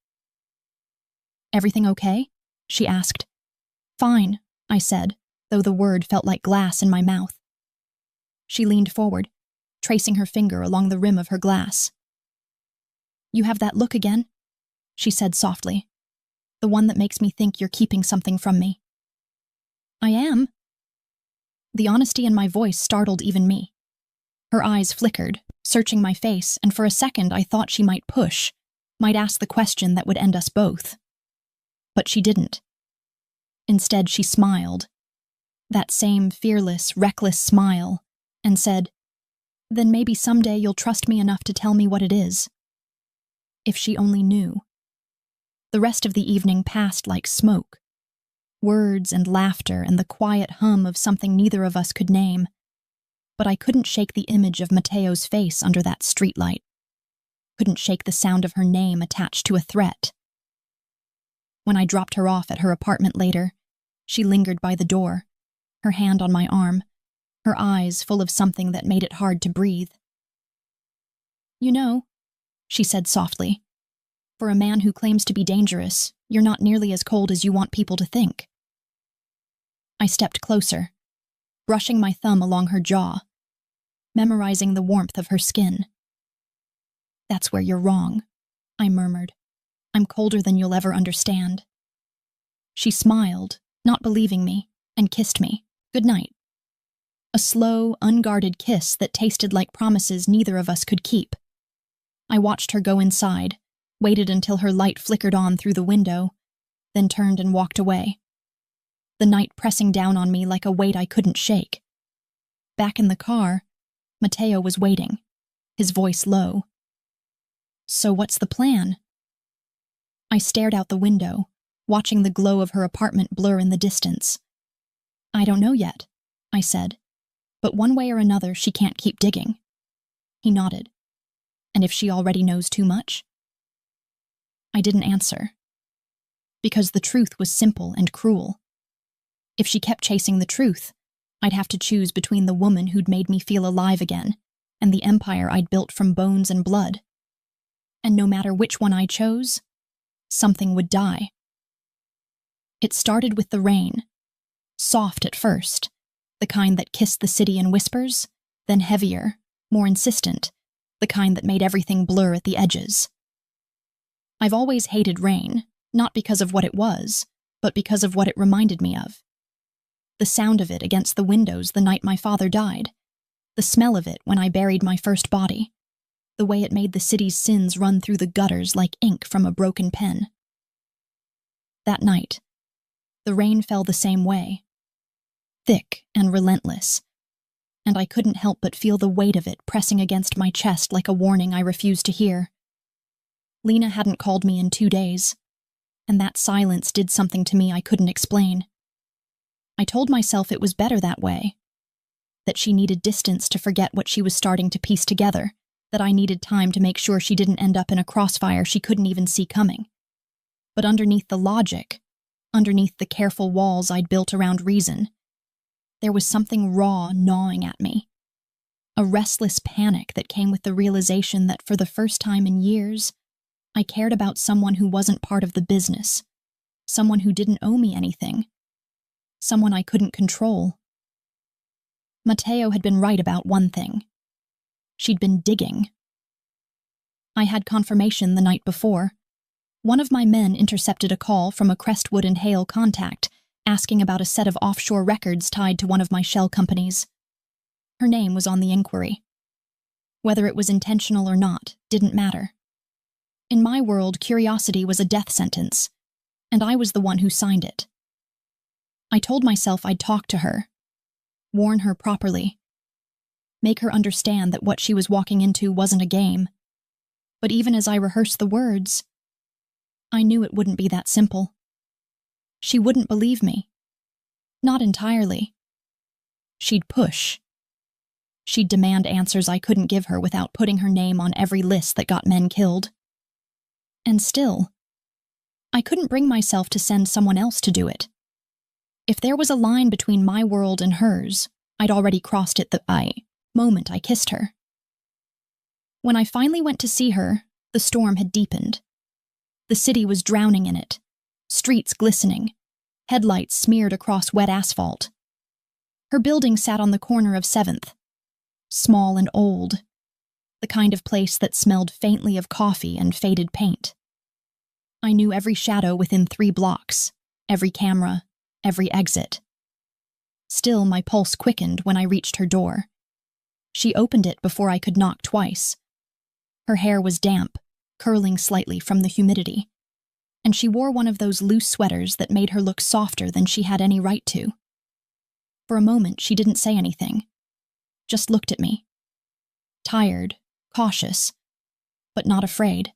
"Everything okay?" she asked. "Fine," I said, though the word felt like glass in my mouth. She leaned forward, tracing her finger along the rim of her glass. "You have that look again," she said softly. "The one that makes me think you're keeping something from me." "I am." The honesty in my voice startled even me. Her eyes flickered, searching my face, and for a second I thought she might push, might ask the question that would end us both. But she didn't. Instead, she smiled, that same fearless, reckless smile, and said, "Then maybe someday you'll trust me enough to tell me what it is." If she only knew. The rest of the evening passed like smoke. Words and laughter and the quiet hum of something neither of us could name. But I couldn't shake the image of Matteo's face under that streetlight. Couldn't shake the sound of her name attached to a threat. When I dropped her off at her apartment later, she lingered by the door, her hand on my arm, her eyes full of something that made it hard to breathe. "You know," she said softly, "for a man who claims to be dangerous, you're not nearly as cold as you want people to think." I stepped closer, brushing my thumb along her jaw, memorizing the warmth of her skin. "That's where you're wrong," I murmured. "I'm colder than you'll ever understand." She smiled, not believing me, and kissed me. "Good night." A slow, unguarded kiss that tasted like promises neither of us could keep. I watched her go inside, waited until her light flickered on through the window, then turned and walked away. The night pressing down on me like a weight I couldn't shake. Back in the car, Matteo was waiting, his voice low. "So what's the plan?" I stared out the window, watching the glow of her apartment blur in the distance. "I don't know yet," I said, "but one way or another she can't keep digging." He nodded. "And if she already knows too much?" I didn't answer. Because the truth was simple and cruel. If she kept chasing the truth, I'd have to choose between the woman who'd made me feel alive again and the empire I'd built from bones and blood. And no matter which one I chose, something would die. It started with the rain. Soft at first, the kind that kissed the city in whispers, then heavier, more insistent, the kind that made everything blur at the edges. I've always hated rain, not because of what it was, but because of what it reminded me of. The sound of it against the windows the night my father died, the smell of it when I buried my first body, the way it made the city's sins run through the gutters like ink from a broken pen. That night, the rain fell the same way, thick and relentless, and I couldn't help but feel the weight of it pressing against my chest like a warning I refused to hear. Lena hadn't called me in 2 days, and that silence did something to me I couldn't explain. I told myself it was better that way, that she needed distance to forget what she was starting to piece together, that I needed time to make sure she didn't end up in a crossfire she couldn't even see coming. But underneath the logic, underneath the careful walls I'd built around reason, there was something raw gnawing at me. A restless panic that came with the realization that for the first time in years, I cared about someone who wasn't part of the business, someone who didn't owe me anything, someone I couldn't control. Mateo had been right about one thing. She'd been digging. I had confirmation the night before. One of my men intercepted a call from a Crestwood and Hale contact asking about a set of offshore records tied to one of my shell companies. Her name was on the inquiry. Whether it was intentional or not didn't matter. In my world, curiosity was a death sentence, and I was the one who signed it. I told myself I'd talk to her, warn her properly, make her understand that what she was walking into wasn't a game. But even as I rehearsed the words, I knew it wouldn't be that simple. She wouldn't believe me. Not entirely. She'd push. She'd demand answers I couldn't give her without putting her name on every list that got men killed. And still, I couldn't bring myself to send someone else to do it. If there was a line between my world and hers, I'd already crossed it the moment I kissed her. When I finally went to see her, the storm had deepened. The city was drowning in it, streets glistening, headlights smeared across wet asphalt. Her building sat on the corner of 7th, small and old, the kind of place that smelled faintly of coffee and faded paint. I knew every shadow within 3 blocks, every camera, every exit. Still, my pulse quickened when I reached her door. She opened it before I could knock twice. Her hair was damp, curling slightly from the humidity, and she wore one of those loose sweaters that made her look softer than she had any right to. For a moment, she didn't say anything, just looked at me. Tired, cautious, but not afraid.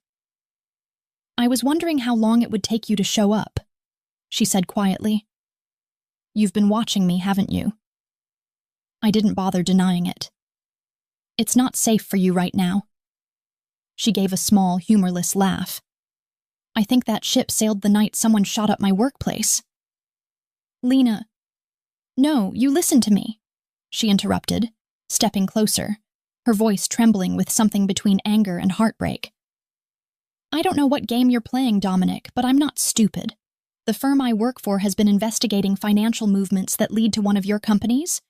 "I was wondering how long it would take you to show up," she said quietly. "You've been watching me, haven't you?" I didn't bother denying it. "It's not safe for you right now." She gave a small, humorless laugh. "I think that ship sailed the night someone shot up my workplace." "Lena." "No, you listen to me," she interrupted, stepping closer, her voice trembling with something between anger and heartbreak. "I don't know what game you're playing, Dominic, but I'm not stupid. The firm I work for has been investigating financial movements that lead to one of your companies.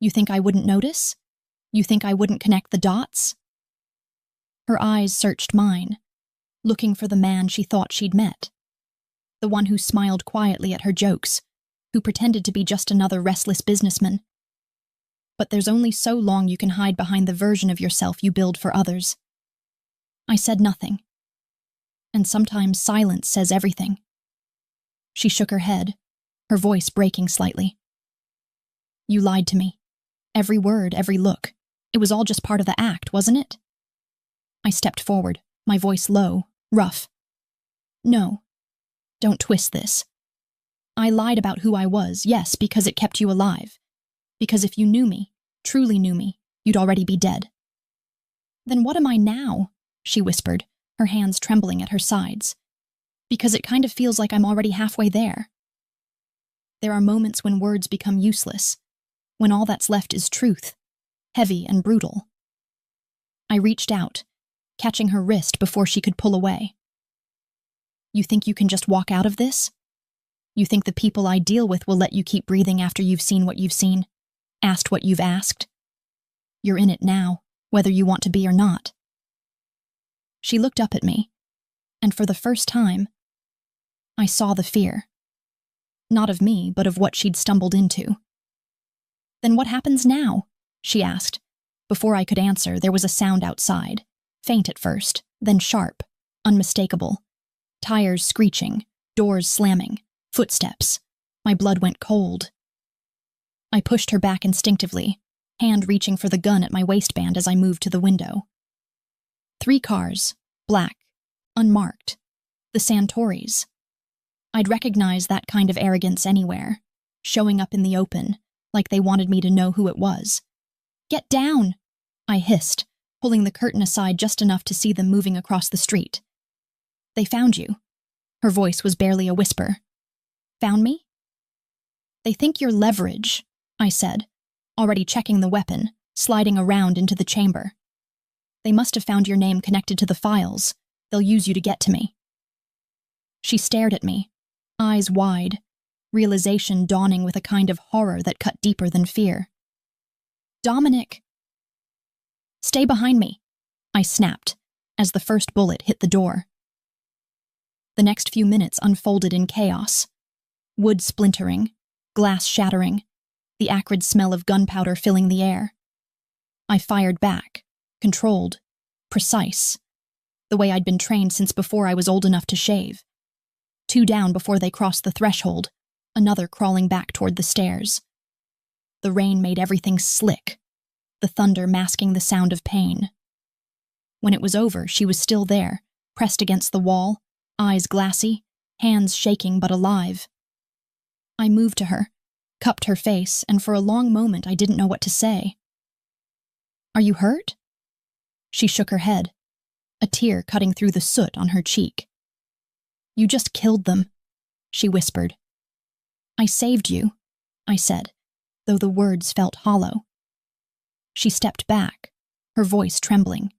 You think I wouldn't notice? You think I wouldn't connect the dots?" Her eyes searched mine, looking for the man she thought she'd met. The one who smiled quietly at her jokes, who pretended to be just another restless businessman. But there's only so long you can hide behind the version of yourself you build for others. I said nothing. And sometimes silence says everything. She shook her head, her voice breaking slightly. "You lied to me. Every word, every look. It was all just part of the act, wasn't it?" I stepped forward, my voice low, rough. "No. Don't twist this. I lied about who I was, yes, because it kept you alive. Because if you knew me, truly knew me, you'd already be dead." "Then what am I now?" she whispered, her hands trembling at her sides. "Because it kind of feels like I'm already halfway there." There are moments when words become useless, when all that's left is truth, heavy and brutal. I reached out, catching her wrist before she could pull away. "You think you can just walk out of this? You think the people I deal with will let you keep breathing after you've seen what you've seen, asked what you've asked? You're in it now, whether you want to be or not." She looked up at me, and for the first time, I saw the fear. Not of me, but of what she'd stumbled into. Then what happens now? She asked. Before I could answer, there was a sound outside. Faint at first, then sharp, unmistakable. Tires screeching, doors slamming, footsteps. My blood went cold. I pushed her back instinctively, hand reaching for the gun at my waistband as I moved to the window. 3 cars, black, unmarked. The Santoris. I'd recognize that kind of arrogance anywhere, showing up in the open, like they wanted me to know who it was. Get down! I hissed, pulling the curtain aside just enough to see them moving across the street. They found you. Her voice was barely a whisper. Found me? They think you're leverage, I said, already checking the weapon, sliding around into the chamber. They must have found your name connected to the files. They'll use you to get to me. She stared at me, eyes wide, realization dawning with a kind of horror that cut deeper than fear. Dominic! Stay behind me, I snapped, as the first bullet hit the door. The next few minutes unfolded in chaos. Wood splintering, glass shattering, the acrid smell of gunpowder filling the air. I fired back, controlled, precise, the way I'd been trained since before I was old enough to shave. 2 down before they crossed the threshold, another crawling back toward the stairs. The rain made everything slick, the thunder masking the sound of pain. When it was over, she was still there, pressed against the wall, eyes glassy, hands shaking but alive. I moved to her, cupped her face, and for a long moment I didn't know what to say. Are you hurt? She shook her head, a tear cutting through the soot on her cheek. You just killed them, she whispered. I saved you, I said, though the words felt hollow. She stepped back, her voice trembling.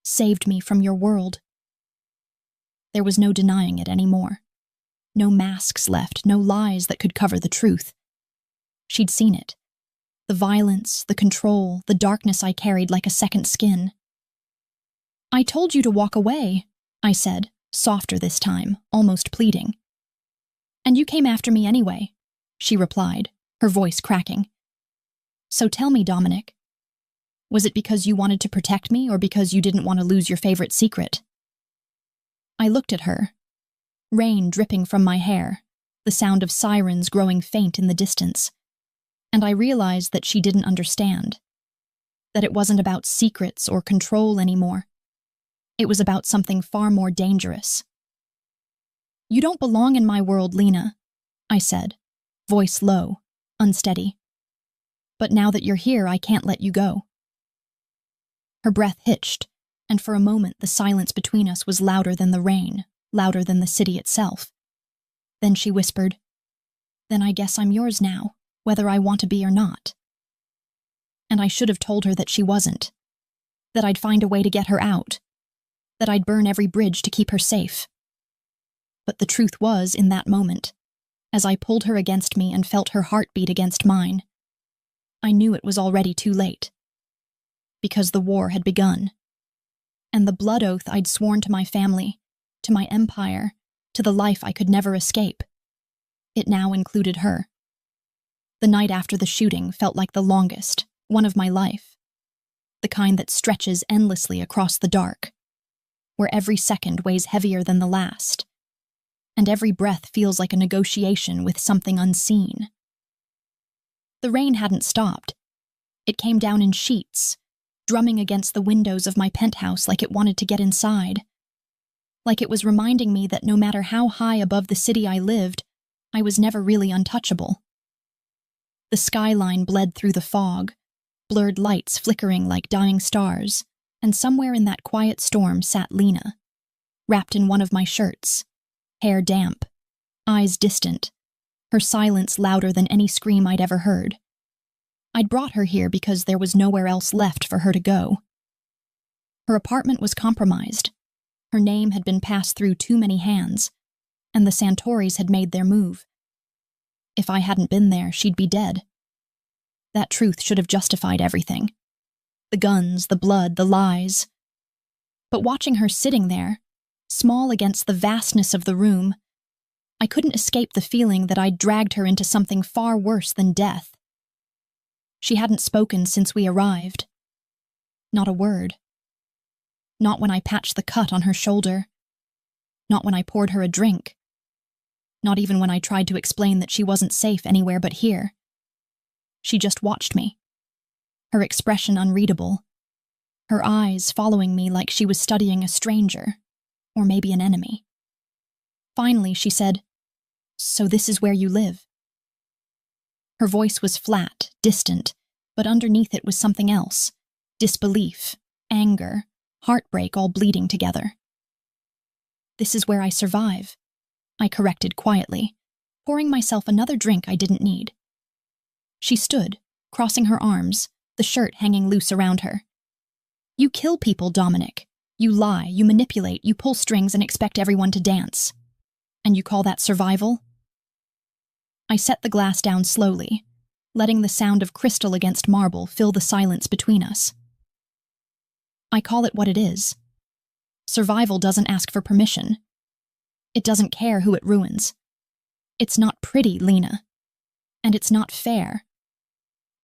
Saved me from your world. There was no denying it anymore. No masks left, no lies that could cover the truth. She'd seen it. The violence, the control, the darkness I carried like a second skin. I told you to walk away, I said, softer this time, almost pleading. And you came after me anyway, she replied, her voice cracking. So tell me, Dominic, was it because you wanted to protect me or because you didn't want to lose your favorite secret? I looked at her, rain dripping from my hair, the sound of sirens growing faint in the distance, and I realized that she didn't understand, that it wasn't about secrets or control anymore. It was about something far more dangerous. You don't belong in my world, Lena, I said, voice low, unsteady. But now that you're here, I can't let you go. Her breath hitched, and for a moment the silence between us was louder than the rain, louder than the city itself. Then she whispered, Then I guess I'm yours now, whether I want to be or not. And I should have told her that she wasn't, that I'd find a way to get her out, that I'd burn every bridge to keep her safe. But the truth was, in that moment, as I pulled her against me and felt her heartbeat against mine, I knew it was already too late. Because the war had begun. And the blood oath I'd sworn to my family, to my empire, to the life I could never escape. It now included her. The night after the shooting felt like the longest, one of my life. The kind that stretches endlessly across the dark, where every second weighs heavier than the last, and every breath feels like a negotiation with something unseen. The rain hadn't stopped. It came down in sheets, drumming against the windows of my penthouse like it wanted to get inside. Like it was reminding me that no matter how high above the city I lived, I was never really untouchable. The skyline bled through the fog, blurred lights flickering like dying stars, and somewhere in that quiet storm sat Lena, wrapped in one of my shirts, hair damp, eyes distant, her silence louder than any scream I'd ever heard. I'd brought her here because there was nowhere else left for her to go. Her apartment was compromised. Her name had been passed through too many hands, and the Santoris had made their move. If I hadn't been there, she'd be dead. That truth should have justified everything. The guns, the blood, the lies. But watching her sitting there, small against the vastness of the room, I couldn't escape the feeling that I'd dragged her into something far worse than death. She hadn't spoken since we arrived. Not a word. Not when I patched the cut on her shoulder. Not when I poured her a drink. Not even when I tried to explain that she wasn't safe anywhere but here. She just watched me, her expression unreadable, her eyes following me like she was studying a stranger, or maybe an enemy. Finally, she said, "So this is where you live?" Her voice was flat, distant, but underneath it was something else. Disbelief, anger, heartbreak all bleeding together. "This is where I survive," I corrected quietly, pouring myself another drink I didn't need. She stood, crossing her arms, the shirt hanging loose around her. "You kill people, Dominic. You lie, you manipulate, you pull strings and expect everyone to dance. And you call that survival?" I set the glass down slowly, letting the sound of crystal against marble fill the silence between us. "I call it what it is. Survival doesn't ask for permission. It doesn't care who it ruins. It's not pretty, Lena. And it's not fair.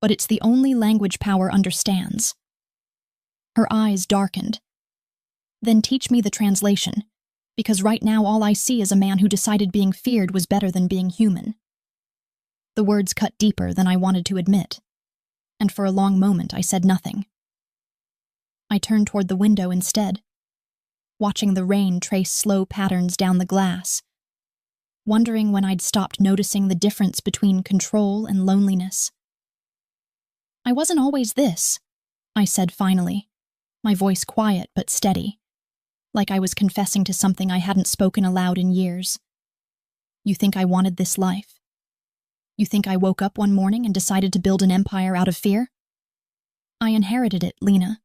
But it's the only language power understands." Her eyes darkened. "Then teach me the translation, because right now all I see is a man who decided being feared was better than being human." The words cut deeper than I wanted to admit, and for a long moment I said nothing. I turned toward the window instead, watching the rain trace slow patterns down the glass, wondering when I'd stopped noticing the difference between control and loneliness. "I wasn't always this," I said finally, my voice quiet but steady, like I was confessing to something I hadn't spoken aloud in years. "You think I wanted this life? You think I woke up one morning and decided to build an empire out of fear? I inherited it, Lena.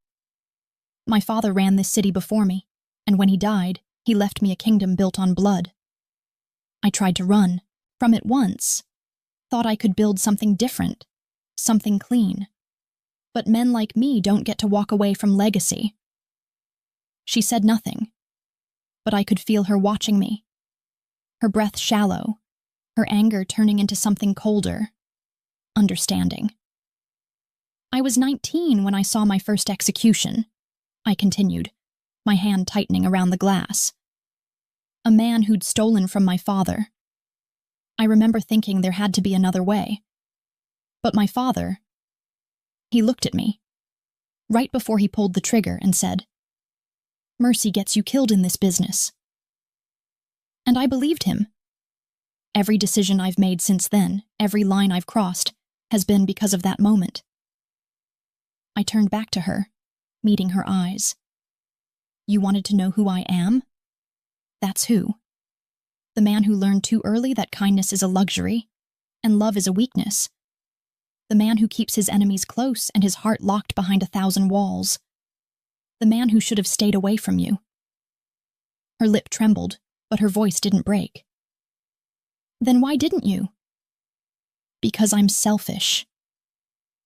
My father ran this city before me, and when he died, he left me a kingdom built on blood. I tried to run from it once, thought I could build something different, something clean. But men like me don't get to walk away from legacy." She said nothing, but I could feel her watching me, her breath shallow, her anger turning into something colder, understanding. "I was 19 when I saw my first execution," I continued, my hand tightening around the glass. "A man who'd stolen from my father. I remember thinking there had to be another way. But my father, he looked at me, right before he pulled the trigger and said, 'Mercy gets you killed in this business.' And I believed him. Every decision I've made since then, every line I've crossed, has been because of that moment." I turned back to her, meeting her eyes. "You wanted to know who I am? That's who. The man who learned too early that kindness is a luxury, and love is a weakness. The man who keeps his enemies close and his heart locked behind 1,000 walls. The man who should have stayed away from you." Her lip trembled, but her voice didn't break. "Then why didn't you?" "Because I'm selfish.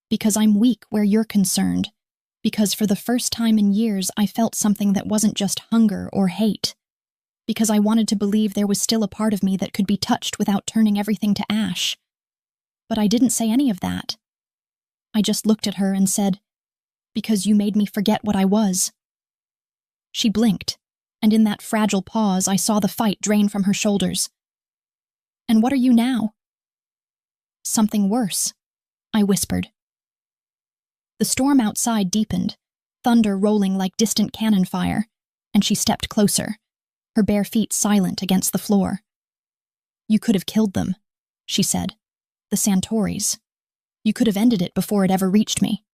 Because I'm weak where you're concerned. Because for the first time in years I felt something that wasn't just hunger or hate. Because I wanted to believe there was still a part of me that could be touched without turning everything to ash. But I didn't say any of that. I just looked at her and said, 'Because you made me forget what I was.'" She blinked, and in that fragile pause I saw the fight drain from her shoulders. "And what are you now?" "Something worse," I whispered. The storm outside deepened, thunder rolling like distant cannon fire, and she stepped closer, her bare feet silent against the floor. "You could have killed them," she said. "The Santoris. You could have ended it before it ever reached me."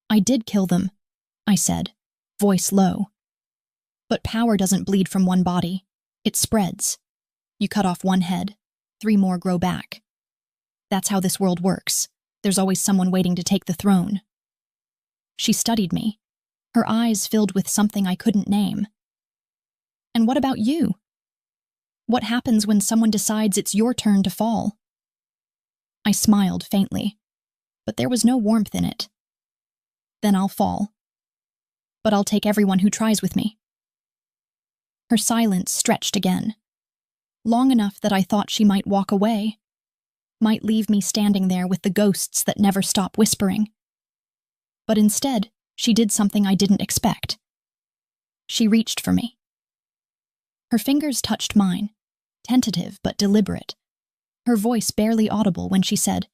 "I did kill them," I said, voice low. "But power doesn't bleed from one body. It spreads. You cut off one head, 3 more grow back. That's how this world works. There's always someone waiting to take the throne." She studied me, her eyes filled with something I couldn't name. "And what about you? What happens when someone decides it's your turn to fall?" I smiled faintly, but there was no warmth in it. "Then I'll fall. But I'll take everyone who tries with me." Her silence stretched again. long enough that I thought she might walk away, might leave me standing there with the ghosts that never stop whispering. But instead, she did something I didn't expect. She reached for me. Her fingers touched mine, tentative but deliberate, her voice barely audible when she said,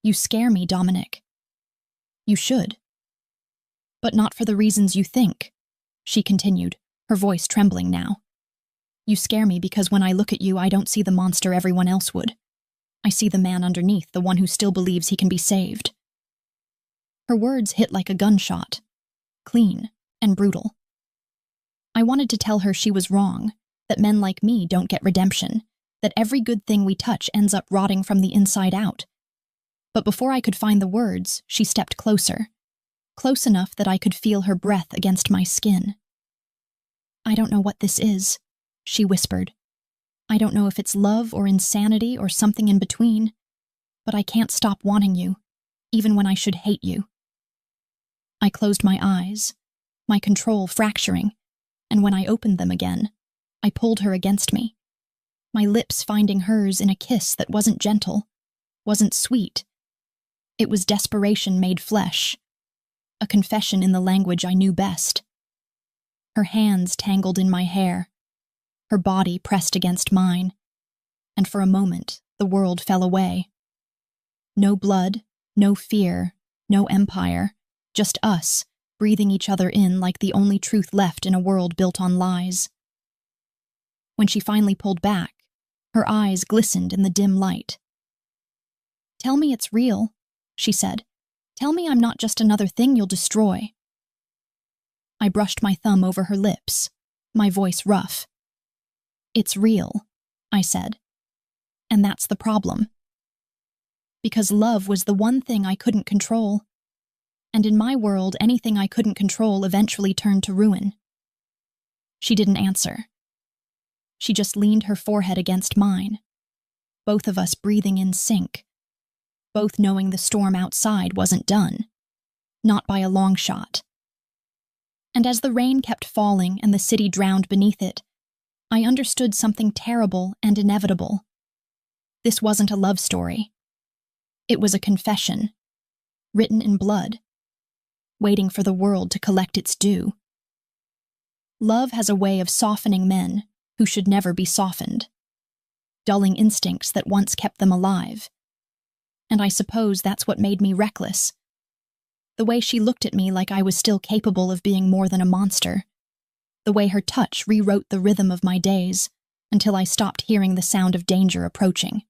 "You scare me, Dominic." "You should." "But not for the reasons you think," she continued, her voice trembling now. "You scare me because when I look at you, I don't see the monster everyone else would. I see the man underneath, the one who still believes he can be saved." Her words hit like a gunshot, clean and brutal. I wanted to tell her she was wrong, that men like me don't get redemption, that every good thing we touch ends up rotting from the inside out. But before I could find the words, she stepped closer, close enough that I could feel her breath against my skin. "I don't know what this is," she whispered. "I don't know if it's love or insanity or something in between, but I can't stop wanting you, even when I should hate you." I closed my eyes, my control fracturing, and when I opened them again, I pulled her against me, my lips finding hers in a kiss that wasn't gentle, wasn't sweet. It was desperation made flesh, a confession in the language I knew best. Her hands tangled in my hair, her body pressed against mine, and for a moment the world fell away. No blood, no fear, no empire, just us, breathing each other in like the only truth left in a world built on lies. When she finally pulled back, her eyes glistened in the dim light. "Tell me it's real," she said. "Tell me I'm not just another thing you'll destroy." I brushed my thumb over her lips, my voice rough. "It's real," I said. "And that's the problem. Because love was the one thing I couldn't control. And in my world, anything I couldn't control eventually turned to ruin." She didn't answer. She just leaned her forehead against mine, both of us breathing in sync, both knowing the storm outside wasn't done, not by a long shot. And as the rain kept falling and the city drowned beneath it, I understood something terrible and inevitable. This wasn't a love story. It was a confession, written in blood, waiting for the world to collect its due. Love has a way of softening men who should never be softened, dulling instincts that once kept them alive. And I suppose that's what made me reckless. The way she looked at me like I was still capable of being more than a monster. The way her touch rewrote the rhythm of my days until I stopped hearing the sound of danger approaching.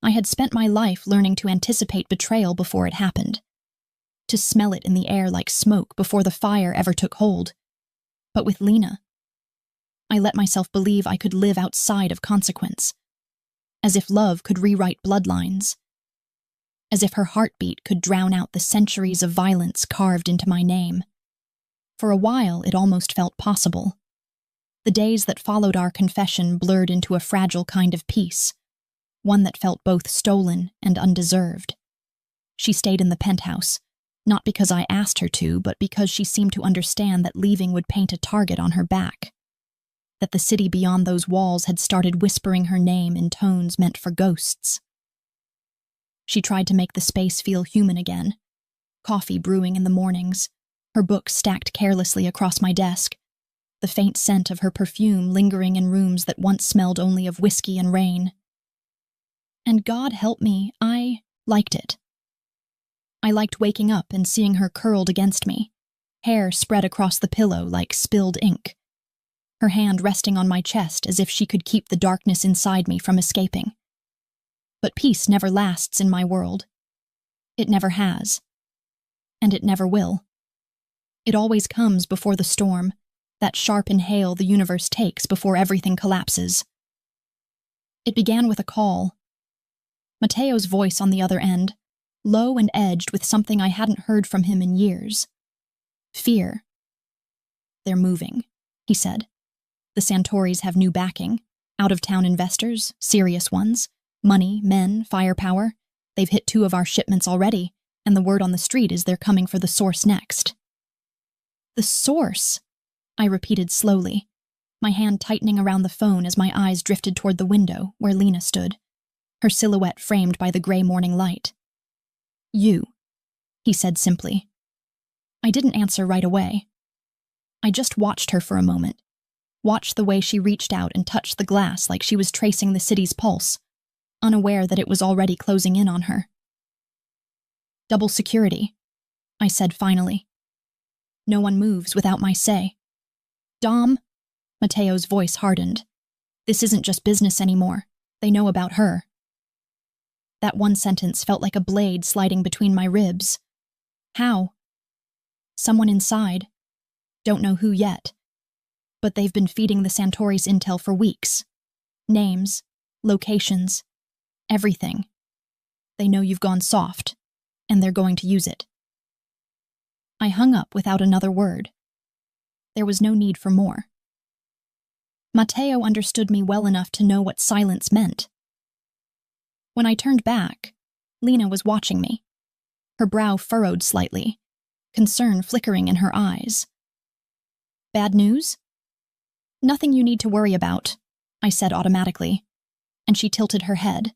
I had spent my life learning to anticipate betrayal before it happened, to smell it in the air like smoke before the fire ever took hold. But with Lena, I let myself believe I could live outside of consequence, as if love could rewrite bloodlines, as if her heartbeat could drown out the centuries of violence carved into my name. For a while, it almost felt possible. The days that followed our confession blurred into a fragile kind of peace, one that felt both stolen and undeserved. She stayed in the penthouse, not because I asked her to, but because she seemed to understand that leaving would paint a target on her back, that the city beyond those walls had started whispering her name in tones meant for ghosts. She tried to make the space feel human again, coffee brewing in the mornings, her books stacked carelessly across my desk, the faint scent of her perfume lingering in rooms that once smelled only of whiskey and rain. And God help me, I liked it. I liked waking up and seeing her curled against me, hair spread across the pillow like spilled ink, her hand resting on my chest as if she could keep the darkness inside me from escaping. But peace never lasts in my world. It never has. And it never will. It always comes before the storm, that sharp inhale the universe takes before everything collapses. It began with a call. Mateo's voice on the other end, low and edged with something I hadn't heard from him in years. Fear. "They're moving," he said. "The Santoris have new backing, out-of-town investors, serious ones, money, men, firepower. They've hit 2 of our shipments already, and the word on the street is they're coming for the source next." "The source," I repeated slowly, my hand tightening around the phone as my eyes drifted toward the window where Lena stood, her silhouette framed by the gray morning light. "You," he said simply. I didn't answer right away. I just watched her for a moment, watched the way she reached out and touched the glass like she was tracing the city's pulse, unaware that it was already closing in on her. "Double security," I said finally. "No one moves without my say." "Dom," Mateo's voice hardened. "This isn't just business anymore. They know about her." That one sentence felt like a blade sliding between my ribs. "How?" "Someone inside. Don't know who yet. But they've been feeding the Santori's intel for weeks. Names, locations, everything. They know you've gone soft, and they're going to use it." I hung up without another word. There was no need for more. Mateo understood me well enough to know what silence meant. When I turned back, Lena was watching me, her brow furrowed slightly, concern flickering in her eyes. "Bad news?" "Nothing you need to worry about," I said automatically, and she tilted her head.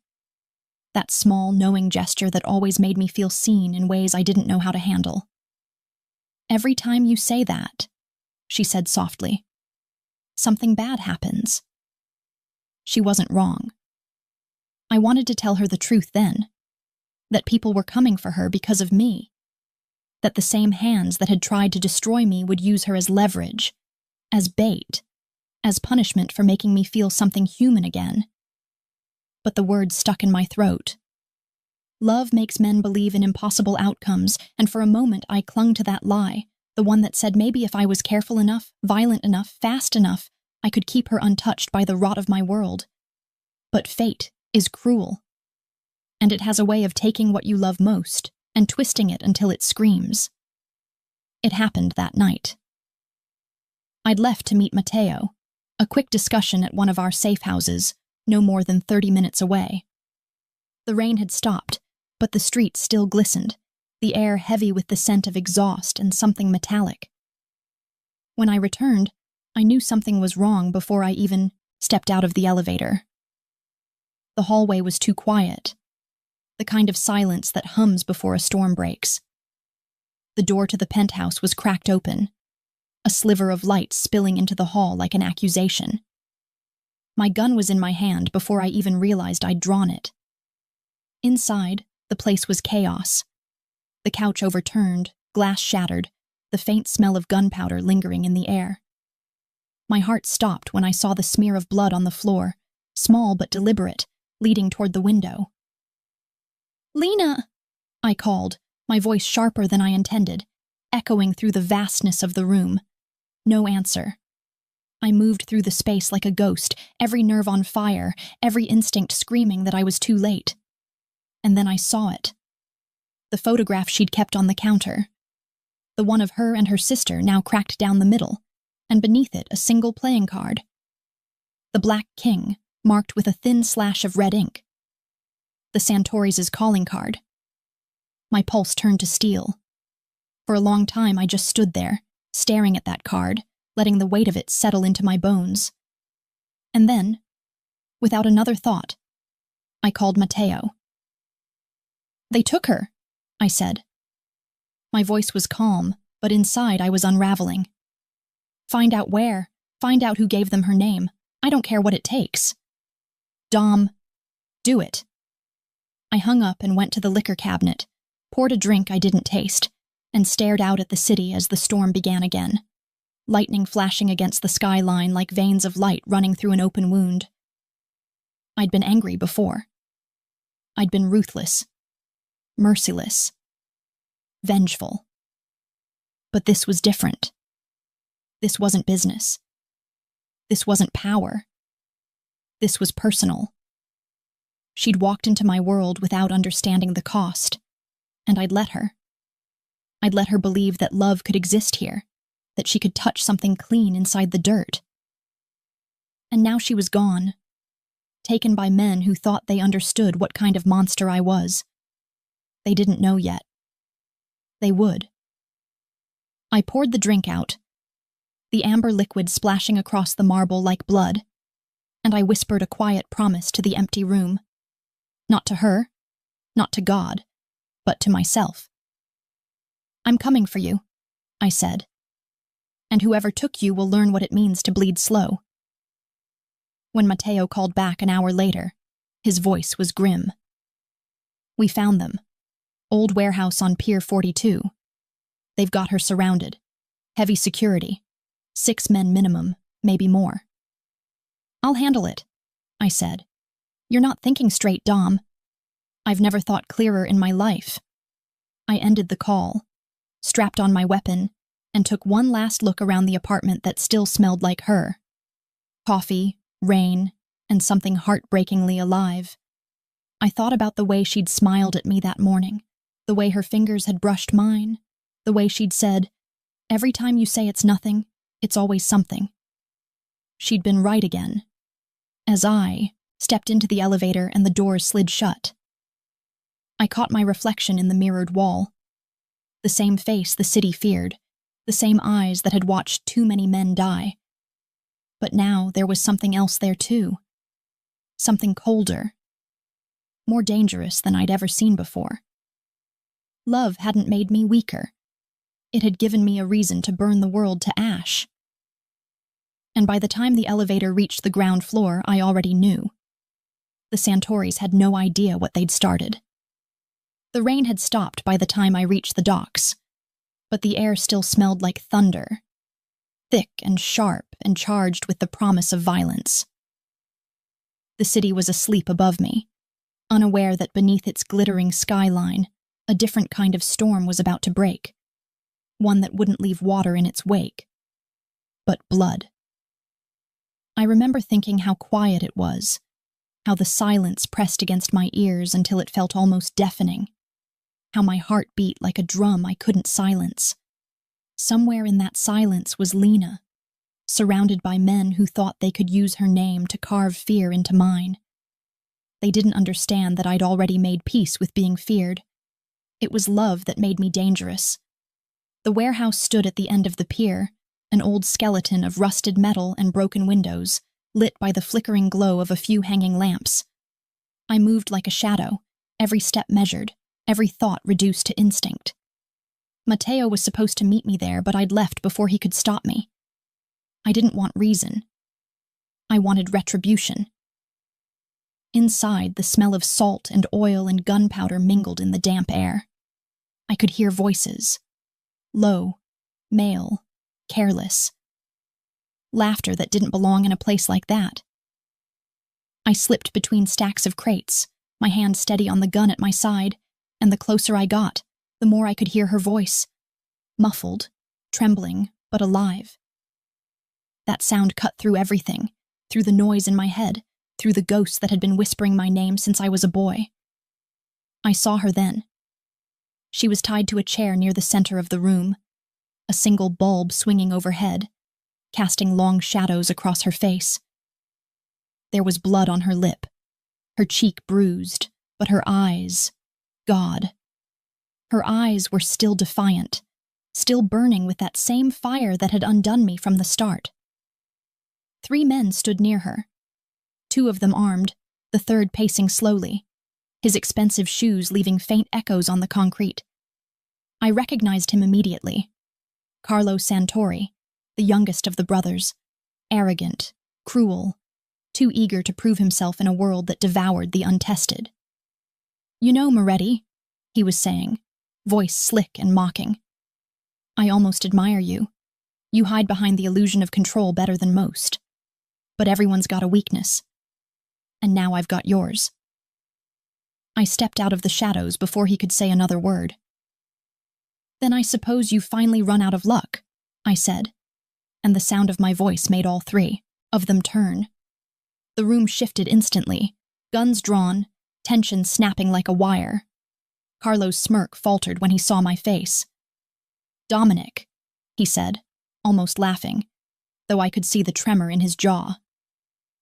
That small, knowing gesture that always made me feel seen in ways I didn't know how to handle. "Every time you say that," she said softly, "something bad happens." She wasn't wrong. I wanted to tell her the truth then, that people were coming for her because of me, that the same hands that had tried to destroy me would use her as leverage, as bait, as punishment for making me feel something human again. But the words stuck in my throat. Love makes men believe in impossible outcomes, and for a moment I clung to that lie, the one that said maybe if I was careful enough, violent enough, fast enough, I could keep her untouched by the rot of my world. But fate is cruel, and it has a way of taking what you love most and twisting it until it screams. It happened that night. I'd left to meet Mateo, a quick discussion at one of our safe houses, no more than 30 minutes away. The rain had stopped, but the streets still glistened, the air heavy with the scent of exhaust and something metallic. When I returned, I knew something was wrong before I even stepped out of the elevator. The hallway was too quiet, the kind of silence that hums before a storm breaks. The door to the penthouse was cracked open, a sliver of light spilling into the hall like an accusation. My gun was in my hand before I even realized I'd drawn it. Inside, the place was chaos. The couch overturned, glass shattered, the faint smell of gunpowder lingering in the air. My heart stopped when I saw the smear of blood on the floor, small but deliberate, leading toward the window. "Lena!" I called, my voice sharper than I intended, echoing through the vastness of the room. No answer. I moved through the space like a ghost, every nerve on fire, every instinct screaming that I was too late. And then I saw it. The photograph she'd kept on the counter. The one of her and her sister now cracked down the middle, and beneath it a single playing card. The Black King, marked with a thin slash of red ink. The Santori's calling card. My pulse turned to steel. For a long time I just stood there, staring at that card, letting the weight of it settle into my bones. And then, without another thought, I called Mateo. "They took her," I said. My voice was calm, but inside I was unraveling. "Find out where. Find out who gave them her name. I don't care what it takes." "Dom, do it." I hung up and went to the liquor cabinet, poured a drink I didn't taste, and stared out at the city as the storm began again. Lightning flashing against the skyline like veins of light running through an open wound. I'd been angry before. I'd been ruthless, merciless, vengeful. But this was different. This wasn't business. This wasn't power. This was personal. She'd walked into my world without understanding the cost, and I'd let her. I'd let her believe that love could exist here, that she could touch something clean inside the dirt. And now she was gone, taken by men who thought they understood what kind of monster I was. They didn't know yet. They would. I poured the drink out. the amber liquid splashing across the marble like blood, and I whispered a quiet promise to the empty room. Not to her, not to God, but to myself. "I'm coming for you," I said, "and whoever took you will learn what it means to bleed slow." When Matteo called back an hour later, his voice was grim. "We found them. Old warehouse on Pier 42. They've got her surrounded. Heavy security. 6 men minimum, maybe more." "I'll handle it," I said. "You're not thinking straight, Dom. I've never thought clearer in my life." I ended the call, strapped on my weapon, and took one last look around the apartment that still smelled like her. Coffee, rain, and something heartbreakingly alive. I thought about the way she'd smiled at me that morning, the way her fingers had brushed mine, the way she'd said, "Every time you say it's nothing, it's always something." She'd been right again. As I stepped into the elevator and the doors slid shut, I caught my reflection in the mirrored wall. The same face the city feared, the same eyes that had watched too many men die. But now there was something else there too. Something colder. More dangerous than I'd ever seen before. Love hadn't made me weaker. It had given me a reason to burn the world to ash. And by the time the elevator reached the ground floor, I already knew. The Santoris had no idea what they'd started. The rain had stopped by the time I reached the docks, but the air still smelled like thunder, thick and sharp and charged with the promise of violence. The city was asleep above me, unaware that beneath its glittering skyline, a different kind of storm was about to break, one that wouldn't leave water in its wake, but blood. I remember thinking how quiet it was, how the silence pressed against my ears until it felt almost deafening, how my heart beat like a drum I couldn't silence. Somewhere in that silence was Lena, surrounded by men who thought they could use her name to carve fear into mine. They didn't understand that I'd already made peace with being feared. It was love that made me dangerous. The warehouse stood at the end of the pier, an old skeleton of rusted metal and broken windows, lit by the flickering glow of a few hanging lamps. I moved like a shadow, every step measured, every thought reduced to instinct. Matteo was supposed to meet me there, but I'd left before he could stop me. I didn't want reason. I wanted retribution. Inside, the smell of salt and oil and gunpowder mingled in the damp air. I could hear voices. Low, male, careless. Laughter that didn't belong in a place like that. I slipped between stacks of crates, my hand steady on the gun at my side, and the closer I got, the more I could hear her voice. Muffled, trembling, but alive. That sound cut through everything, through the noise in my head, through the ghost that had been whispering my name since I was a boy. I saw her then. She was tied to a chair near the center of the room, a single bulb swinging overhead, casting long shadows across her face. There was blood on her lip, her cheek bruised, but her eyes, God. Her eyes were still defiant, still burning with that same fire that had undone me from the start. 3 men stood near her, 2 of them armed, the third pacing slowly, his expensive shoes leaving faint echoes on the concrete. I recognized him immediately. Carlo Santori, the youngest of the brothers, arrogant, cruel, too eager to prove himself in a world that devoured the untested. "You know, Moretti," he was saying, voice slick and mocking. "I almost admire you. You hide behind the illusion of control better than most. But everyone's got a weakness. And now I've got yours." I stepped out of the shadows before he could say another word. "Then I suppose you've finally run out of luck," I said, and the sound of my voice made all 3 of them turn. The room shifted instantly, guns drawn, tension snapping like a wire. Carlo's smirk faltered when he saw my face. "Dominic," he said, almost laughing, though I could see the tremor in his jaw.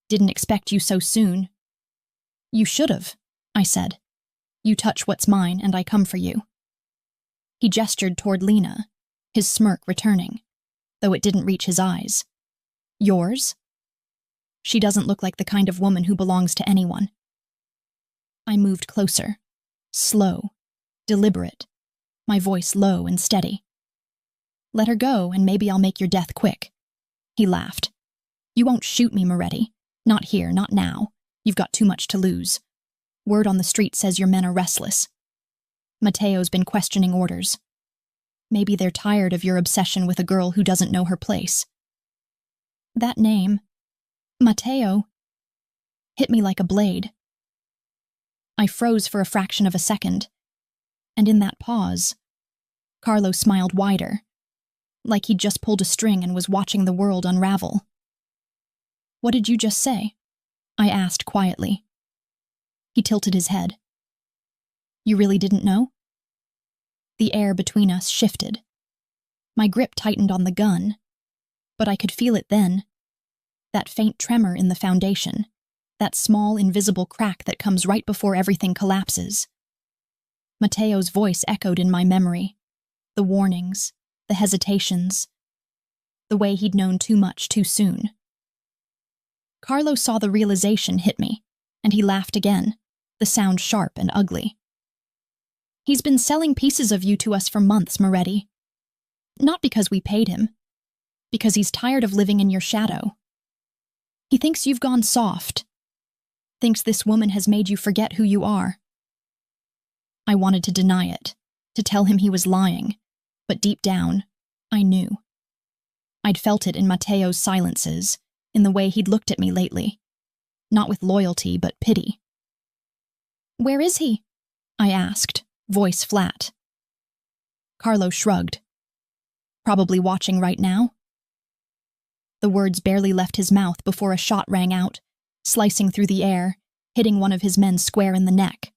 "Didn't expect you so soon." "You should've," I said. "You touch what's mine, and I come for you." He gestured toward Lena, his smirk returning. though it didn't reach his eyes. Yours? She doesn't look like the kind of woman who belongs to anyone. I moved closer, slow, deliberate, my voice low and steady. Let her go, and maybe I'll make your death quick. He laughed. You won't shoot me, Moretti. Not here, not now. You've got too much to lose. Word on the street says your men are restless. Matteo's been questioning orders. Maybe they're tired of your obsession with a girl who doesn't know her place. That name, Matteo, hit me like a blade. I froze for a fraction of a second, and in that pause, Carlo smiled wider, like he'd just pulled a string and was watching the world unravel. What did you just say? I asked quietly. He tilted his head. You really didn't know? The air between us shifted. My grip tightened on the gun, but I could feel it then. That faint tremor in the foundation, that small invisible crack that comes right before everything collapses. Matteo's voice echoed in my memory, the warnings, the hesitations, the way he'd known too much too soon. Carlo saw the realization hit me, and he laughed again, the sound sharp and ugly. He's been selling pieces of you to us for months, Moretti. Not because we paid him, because he's tired of living in your shadow. He thinks you've gone soft, thinks this woman has made you forget who you are. I wanted to deny it, to tell him he was lying, but deep down, I knew. I'd felt it in Matteo's silences, in the way he'd looked at me lately. Not with loyalty, but pity. Where is he? I asked, voice flat. Carlo shrugged. Probably watching right now? The words barely left his mouth before a shot rang out, slicing through the air, hitting one of his men square in the neck.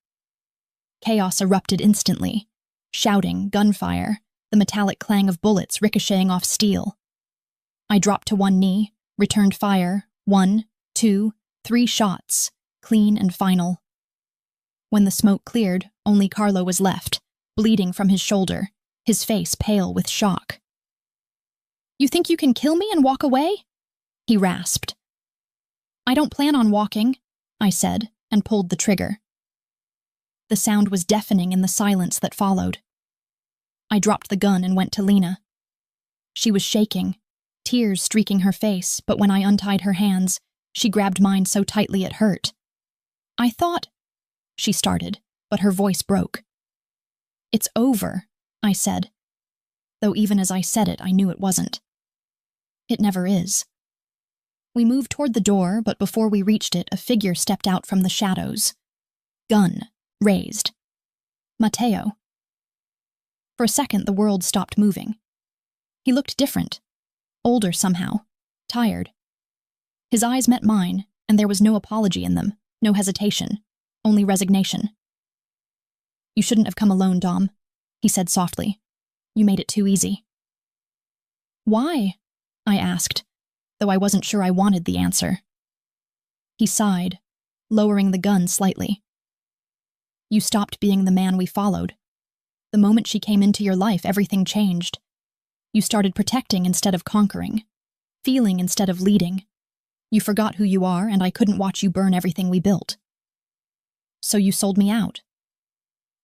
Chaos erupted instantly. Shouting, gunfire, the metallic clang of bullets ricocheting off steel. I dropped to one knee, returned fire, 1, 2, 3 shots, clean and final. When the smoke cleared, only Carlo was left, bleeding from his shoulder, his face pale with shock. You think you can kill me and walk away? He rasped. I don't plan on walking, I said, and pulled the trigger. The sound was deafening in the silence that followed. I dropped the gun and went to Lena. She was shaking, tears streaking her face, but when I untied her hands, she grabbed mine so tightly it hurt. I thought, she started, but her voice broke. It's over, I said, though even as I said it, I knew it wasn't. It never is. We moved toward the door, but before we reached it, a figure stepped out from the shadows. Gun raised. Matteo. For a second, the world stopped moving. He looked different, older somehow, tired. His eyes met mine, and there was no apology in them, no hesitation, only resignation. You shouldn't have come alone, Dom, he said softly. You made it too easy. Why? I asked, though I wasn't sure I wanted the answer. He sighed, lowering the gun slightly. You stopped being the man we followed. The moment she came into your life, everything changed. You started protecting instead of conquering, feeling instead of leading. You forgot who you are, and I couldn't watch you burn everything we built. So you sold me out.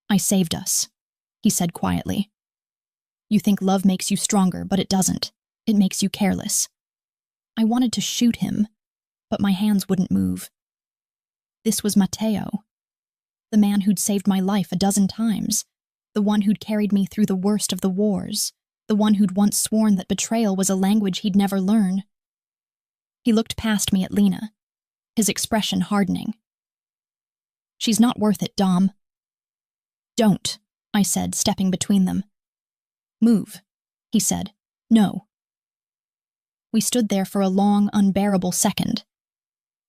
I saved us, he said quietly. You think love makes you stronger, but it doesn't. It makes you careless. I wanted to shoot him, but my hands wouldn't move. This was Matteo, the man who'd saved my life a dozen times, the one who'd carried me through the worst of the wars, the one who'd once sworn that betrayal was a language he'd never learn. He looked past me at Lena, his expression hardening. She's not worth it, Dom. Don't, I said, stepping between them. Move, he said. No. We stood there for a long, unbearable second.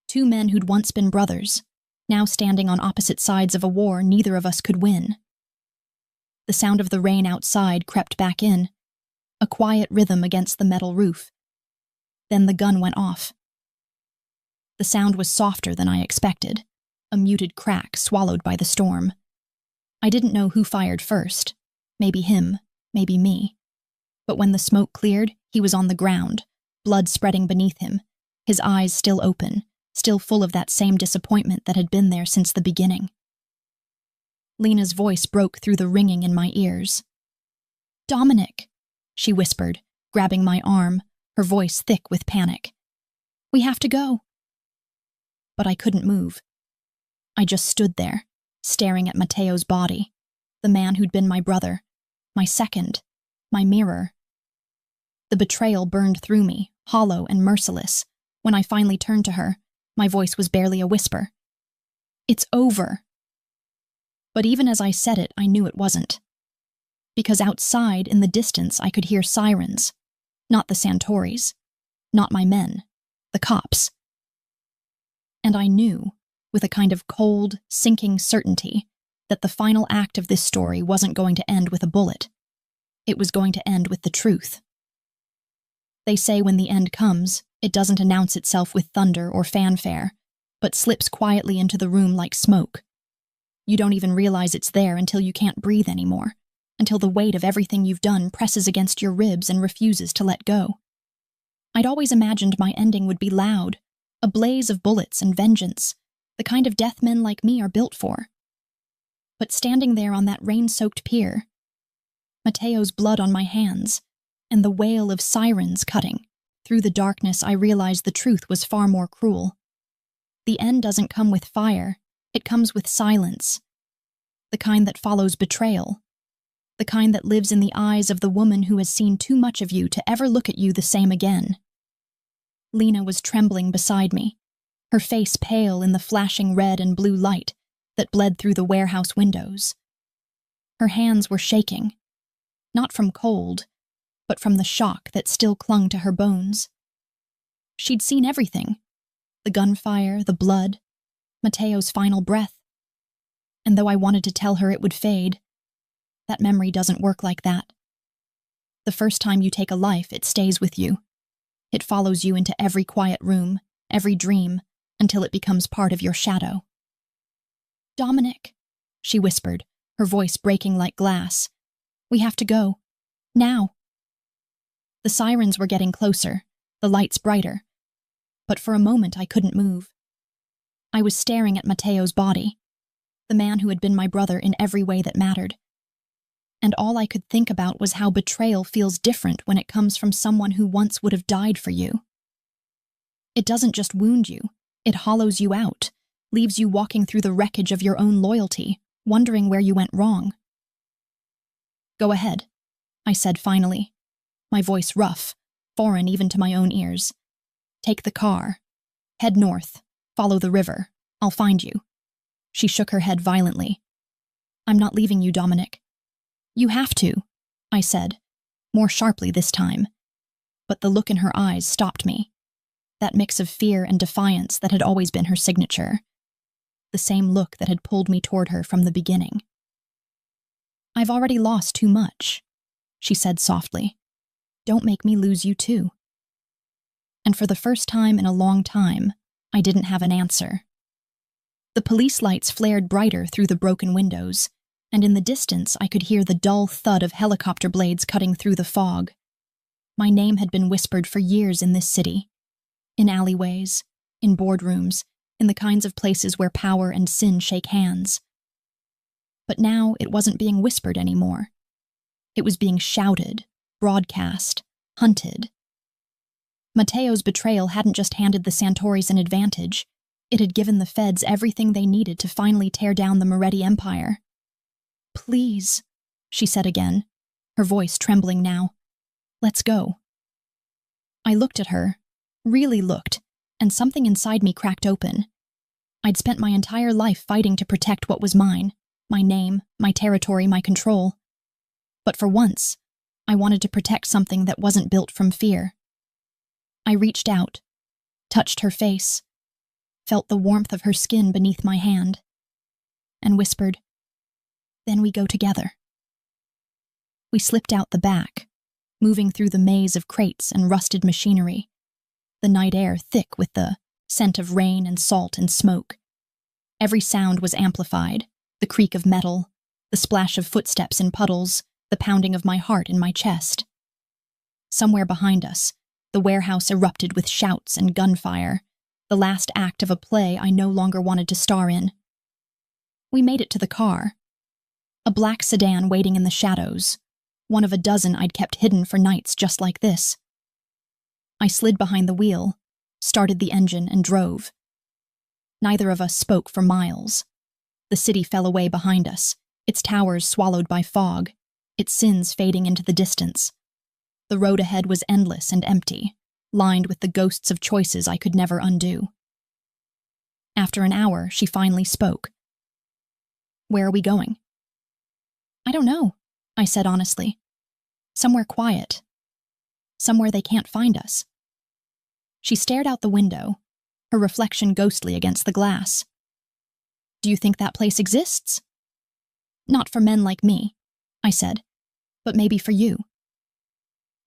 Two men who'd once been brothers, now standing on opposite sides of a war neither of us could win. The sound of the rain outside crept back in, a quiet rhythm against the metal roof. Then the gun went off. The sound was softer than I expected, a muted crack swallowed by the storm. I didn't know who fired first, maybe him, maybe me. But when the smoke cleared, He was on the ground, blood spreading beneath him, his eyes still open, still full of that same disappointment that had been there since the beginning. Lena's voice broke through the ringing in my ears. "Dominic," she whispered, grabbing my arm, her voice thick with panic. "We have to go." But I couldn't move. I just stood there, staring at Mateo's body, the man who'd been my brother, my second, my mirror. The betrayal burned through me, hollow and merciless. When I finally turned to her, my voice was barely a whisper. "It's over." But even as I said it, I knew it wasn't. Because outside, in the distance, I could hear sirens. Not the Santoris. Not my men. The cops. And I knew, with a kind of cold, sinking certainty, that the final act of this story wasn't going to end with a bullet. It was going to end with the truth. They say when the end comes, it doesn't announce itself with thunder or fanfare, but slips quietly into the room like smoke. You don't even realize it's there until you can't breathe anymore, until the weight of everything you've done presses against your ribs and refuses to let go. I'd always imagined my ending would be loud, a blaze of bullets and vengeance, the kind of death men like me are built for. But standing there on that rain-soaked pier, Mateo's blood on my hands, and the wail of sirens cutting, through the darkness I realized the truth was far more cruel. The end doesn't come with fire, it comes with silence. The kind that follows betrayal. The kind that lives in the eyes of the woman who has seen too much of you to ever look at you the same again. Lena was trembling beside me, her face pale in the flashing red and blue light that bled through the warehouse windows. Her hands were shaking, not from cold, but from the shock that still clung to her bones. She'd seen everything, the gunfire, the blood, Mateo's final breath. And though I wanted to tell her it would fade, that memory doesn't work like that. The first time you take a life, it stays with you. It follows you into every quiet room, every dream, until it becomes part of your shadow. "Dominic," she whispered, her voice breaking like glass. "We have to go. Now." The sirens were getting closer, the lights brighter. But for a moment I couldn't move. I was staring at Mateo's body, the man who had been my brother in every way that mattered. And all I could think about was how betrayal feels different when it comes from someone who once would have died for you. It doesn't just wound you, it hollows you out, leaves you walking through the wreckage of your own loyalty, wondering where you went wrong. "Go ahead," I said finally, my voice rough, foreign even to my own ears. "Take the car. Head north. Follow the river. I'll find you." She shook her head violently. "I'm not leaving you, Dominic." "You have to," I said, more sharply this time. But the look in her eyes stopped me. That mix of fear and defiance that had always been her signature. The same look that had pulled me toward her from the beginning. "I've already lost too much," she said softly. "Don't make me lose you too." And for the first time in a long time, I didn't have an answer. The police lights flared brighter through the broken windows, and in the distance I could hear the dull thud of helicopter blades cutting through the fog. My name had been whispered for years in this city. In alleyways, in boardrooms, in the kinds of places where power and sin shake hands. But now it wasn't being whispered anymore. It was being shouted, broadcast, hunted. Mateo's betrayal hadn't just handed the Santoris an advantage. It had given the feds everything they needed to finally tear down the Moretti Empire. "Please," she said again, her voice trembling now. "Let's go." I looked at her, really looked, and something inside me cracked open. I'd spent my entire life fighting to protect what was mine, my name, my territory, my control. But for once, I wanted to protect something that wasn't built from fear. I reached out, touched her face, felt the warmth of her skin beneath my hand, and whispered, "Then we go together." We slipped out the back, moving through the maze of crates and rusted machinery, the night air thick with the scent of rain and salt and smoke. Every sound was amplified, the creak of metal, the splash of footsteps in puddles, the pounding of my heart in my chest. Somewhere behind us, the warehouse erupted with shouts and gunfire, the last act of a play I no longer wanted to star in. We made it to the car. A black sedan waiting in the shadows, one of a dozen I'd kept hidden for nights just like this. I slid behind the wheel, started the engine, and drove. Neither of us spoke for miles. The city fell away behind us, its towers swallowed by fog, its sins fading into the distance. The road ahead was endless and empty, lined with the ghosts of choices I could never undo. After an hour, she finally spoke. "Where are we going?" "I don't know," I said honestly. "Somewhere quiet. Somewhere they can't find us." She stared out the window, her reflection ghostly against the glass. "Do you think that place exists?" "Not for men like me," I said, "but maybe for you."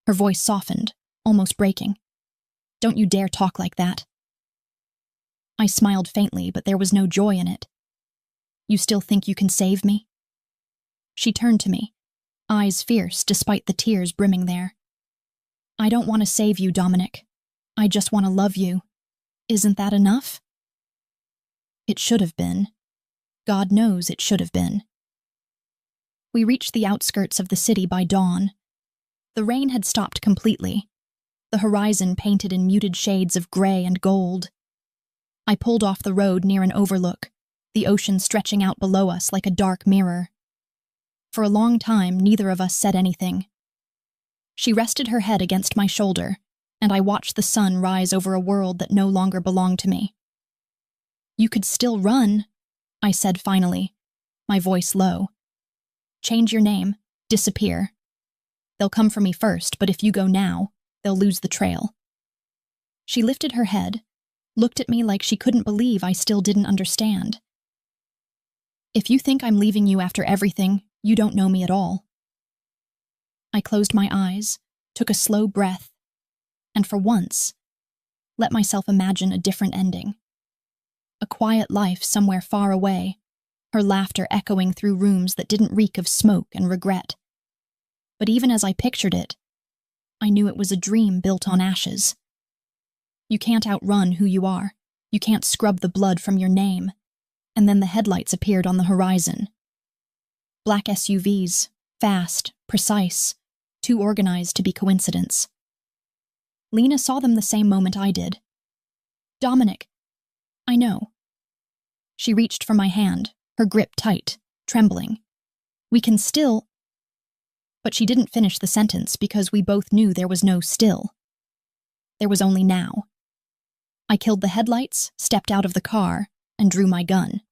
Her voice softened, almost breaking. "Don't you dare talk like that." I smiled faintly, but there was no joy in it. "You still think you can save me?" She turned to me, eyes fierce despite the tears brimming there. "I don't want to save you, Dominic. I just want to love you. Isn't that enough?" It should have been. God knows it should have been. We reached the outskirts of the city by dawn. The rain had stopped completely, the horizon painted in muted shades of gray and gold. I pulled off the road near an overlook, the ocean stretching out below us like a dark mirror. For a long time, neither of us said anything. She rested her head against my shoulder, and I watched the sun rise over a world that no longer belonged to me. "You could still run," I said finally, my voice low. "Change your name, disappear. They'll come for me first, but if you go now, they'll lose the trail." She lifted her head, looked at me like she couldn't believe I still didn't understand. "If you think I'm leaving you after everything, you don't know me at all." I closed my eyes, took a slow breath, and for once, let myself imagine a different ending. A quiet life somewhere far away, her laughter echoing through rooms that didn't reek of smoke and regret. But even as I pictured it, I knew it was a dream built on ashes. You can't outrun who you are. You can't scrub the blood from your name. And then the headlights appeared on the horizon. Black SUVs, fast, precise, too organized to be coincidence. Lena saw them the same moment I did. "Dominic, I know." She reached for my hand, her grip tight, trembling. "We can still—" But she didn't finish the sentence because we both knew there was no still. There was only now. I killed the headlights, stepped out of the car, and drew my gun.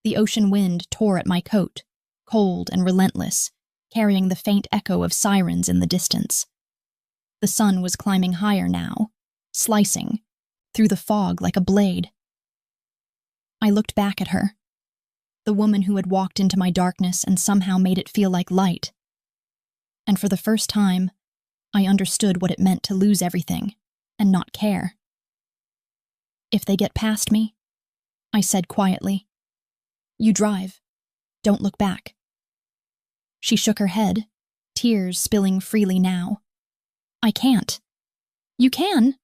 The ocean wind tore at my coat, cold and relentless, carrying the faint echo of sirens in the distance. The sun was climbing higher now, slicing, through the fog like a blade. I looked back at her, the woman who had walked into my darkness and somehow made it feel like light. And for the first time, I understood what it meant to lose everything and not care. "If they get past me," I said quietly, "you drive. Don't look back." She shook her head, tears spilling freely now. "I can't." "You can,"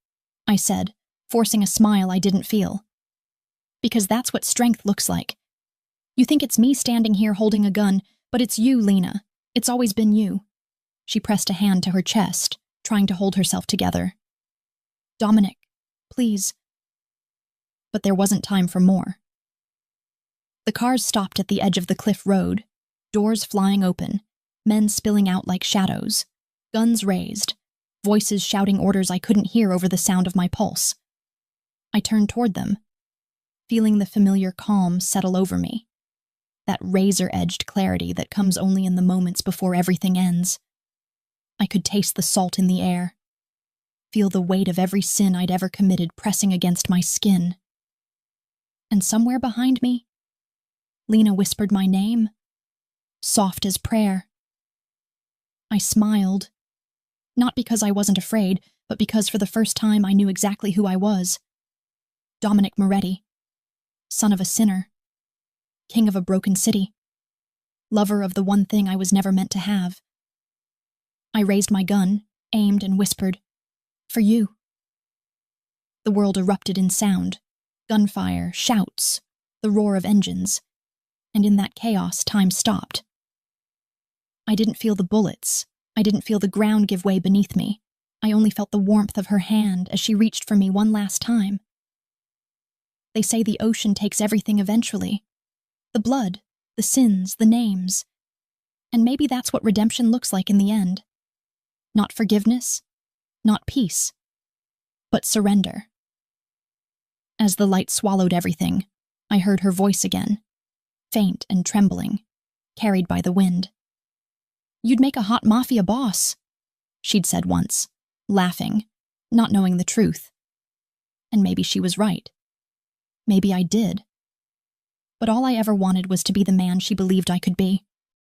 I said, forcing a smile I didn't feel. "Because that's what strength looks like. You think it's me standing here holding a gun, but it's you, Lena. It's always been you." She pressed a hand to her chest, trying to hold herself together. "Dominic, please." But there wasn't time for more. The cars stopped at the edge of the cliff road, doors flying open, men spilling out like shadows, guns raised, voices shouting orders I couldn't hear over the sound of my pulse. I turned toward them, feeling the familiar calm settle over me, that razor-edged clarity that comes only in the moments before everything ends. I could taste the salt in the air, feel the weight of every sin I'd ever committed pressing against my skin. And somewhere behind me, Lena whispered my name, soft as prayer. I smiled, not because I wasn't afraid, but because for the first time I knew exactly who I was. Dominic Moretti, son of a sinner, king of a broken city, lover of the one thing I was never meant to have. I raised my gun, aimed and whispered, "For you." The world erupted in sound, gunfire, shouts, the roar of engines, and in that chaos, time stopped. I didn't feel the bullets. I didn't feel the ground give way beneath me. I only felt the warmth of her hand as she reached for me one last time. They say the ocean takes everything eventually. The blood, the sins, the names. And maybe that's what redemption looks like in the end. Not forgiveness, not peace, but surrender. As the light swallowed everything, I heard her voice again, faint and trembling, carried by the wind. "You'd make a hot Mafia boss," she'd said once, laughing, not knowing the truth. And maybe she was right. Maybe I did. But all I ever wanted was to be the man she believed I could be.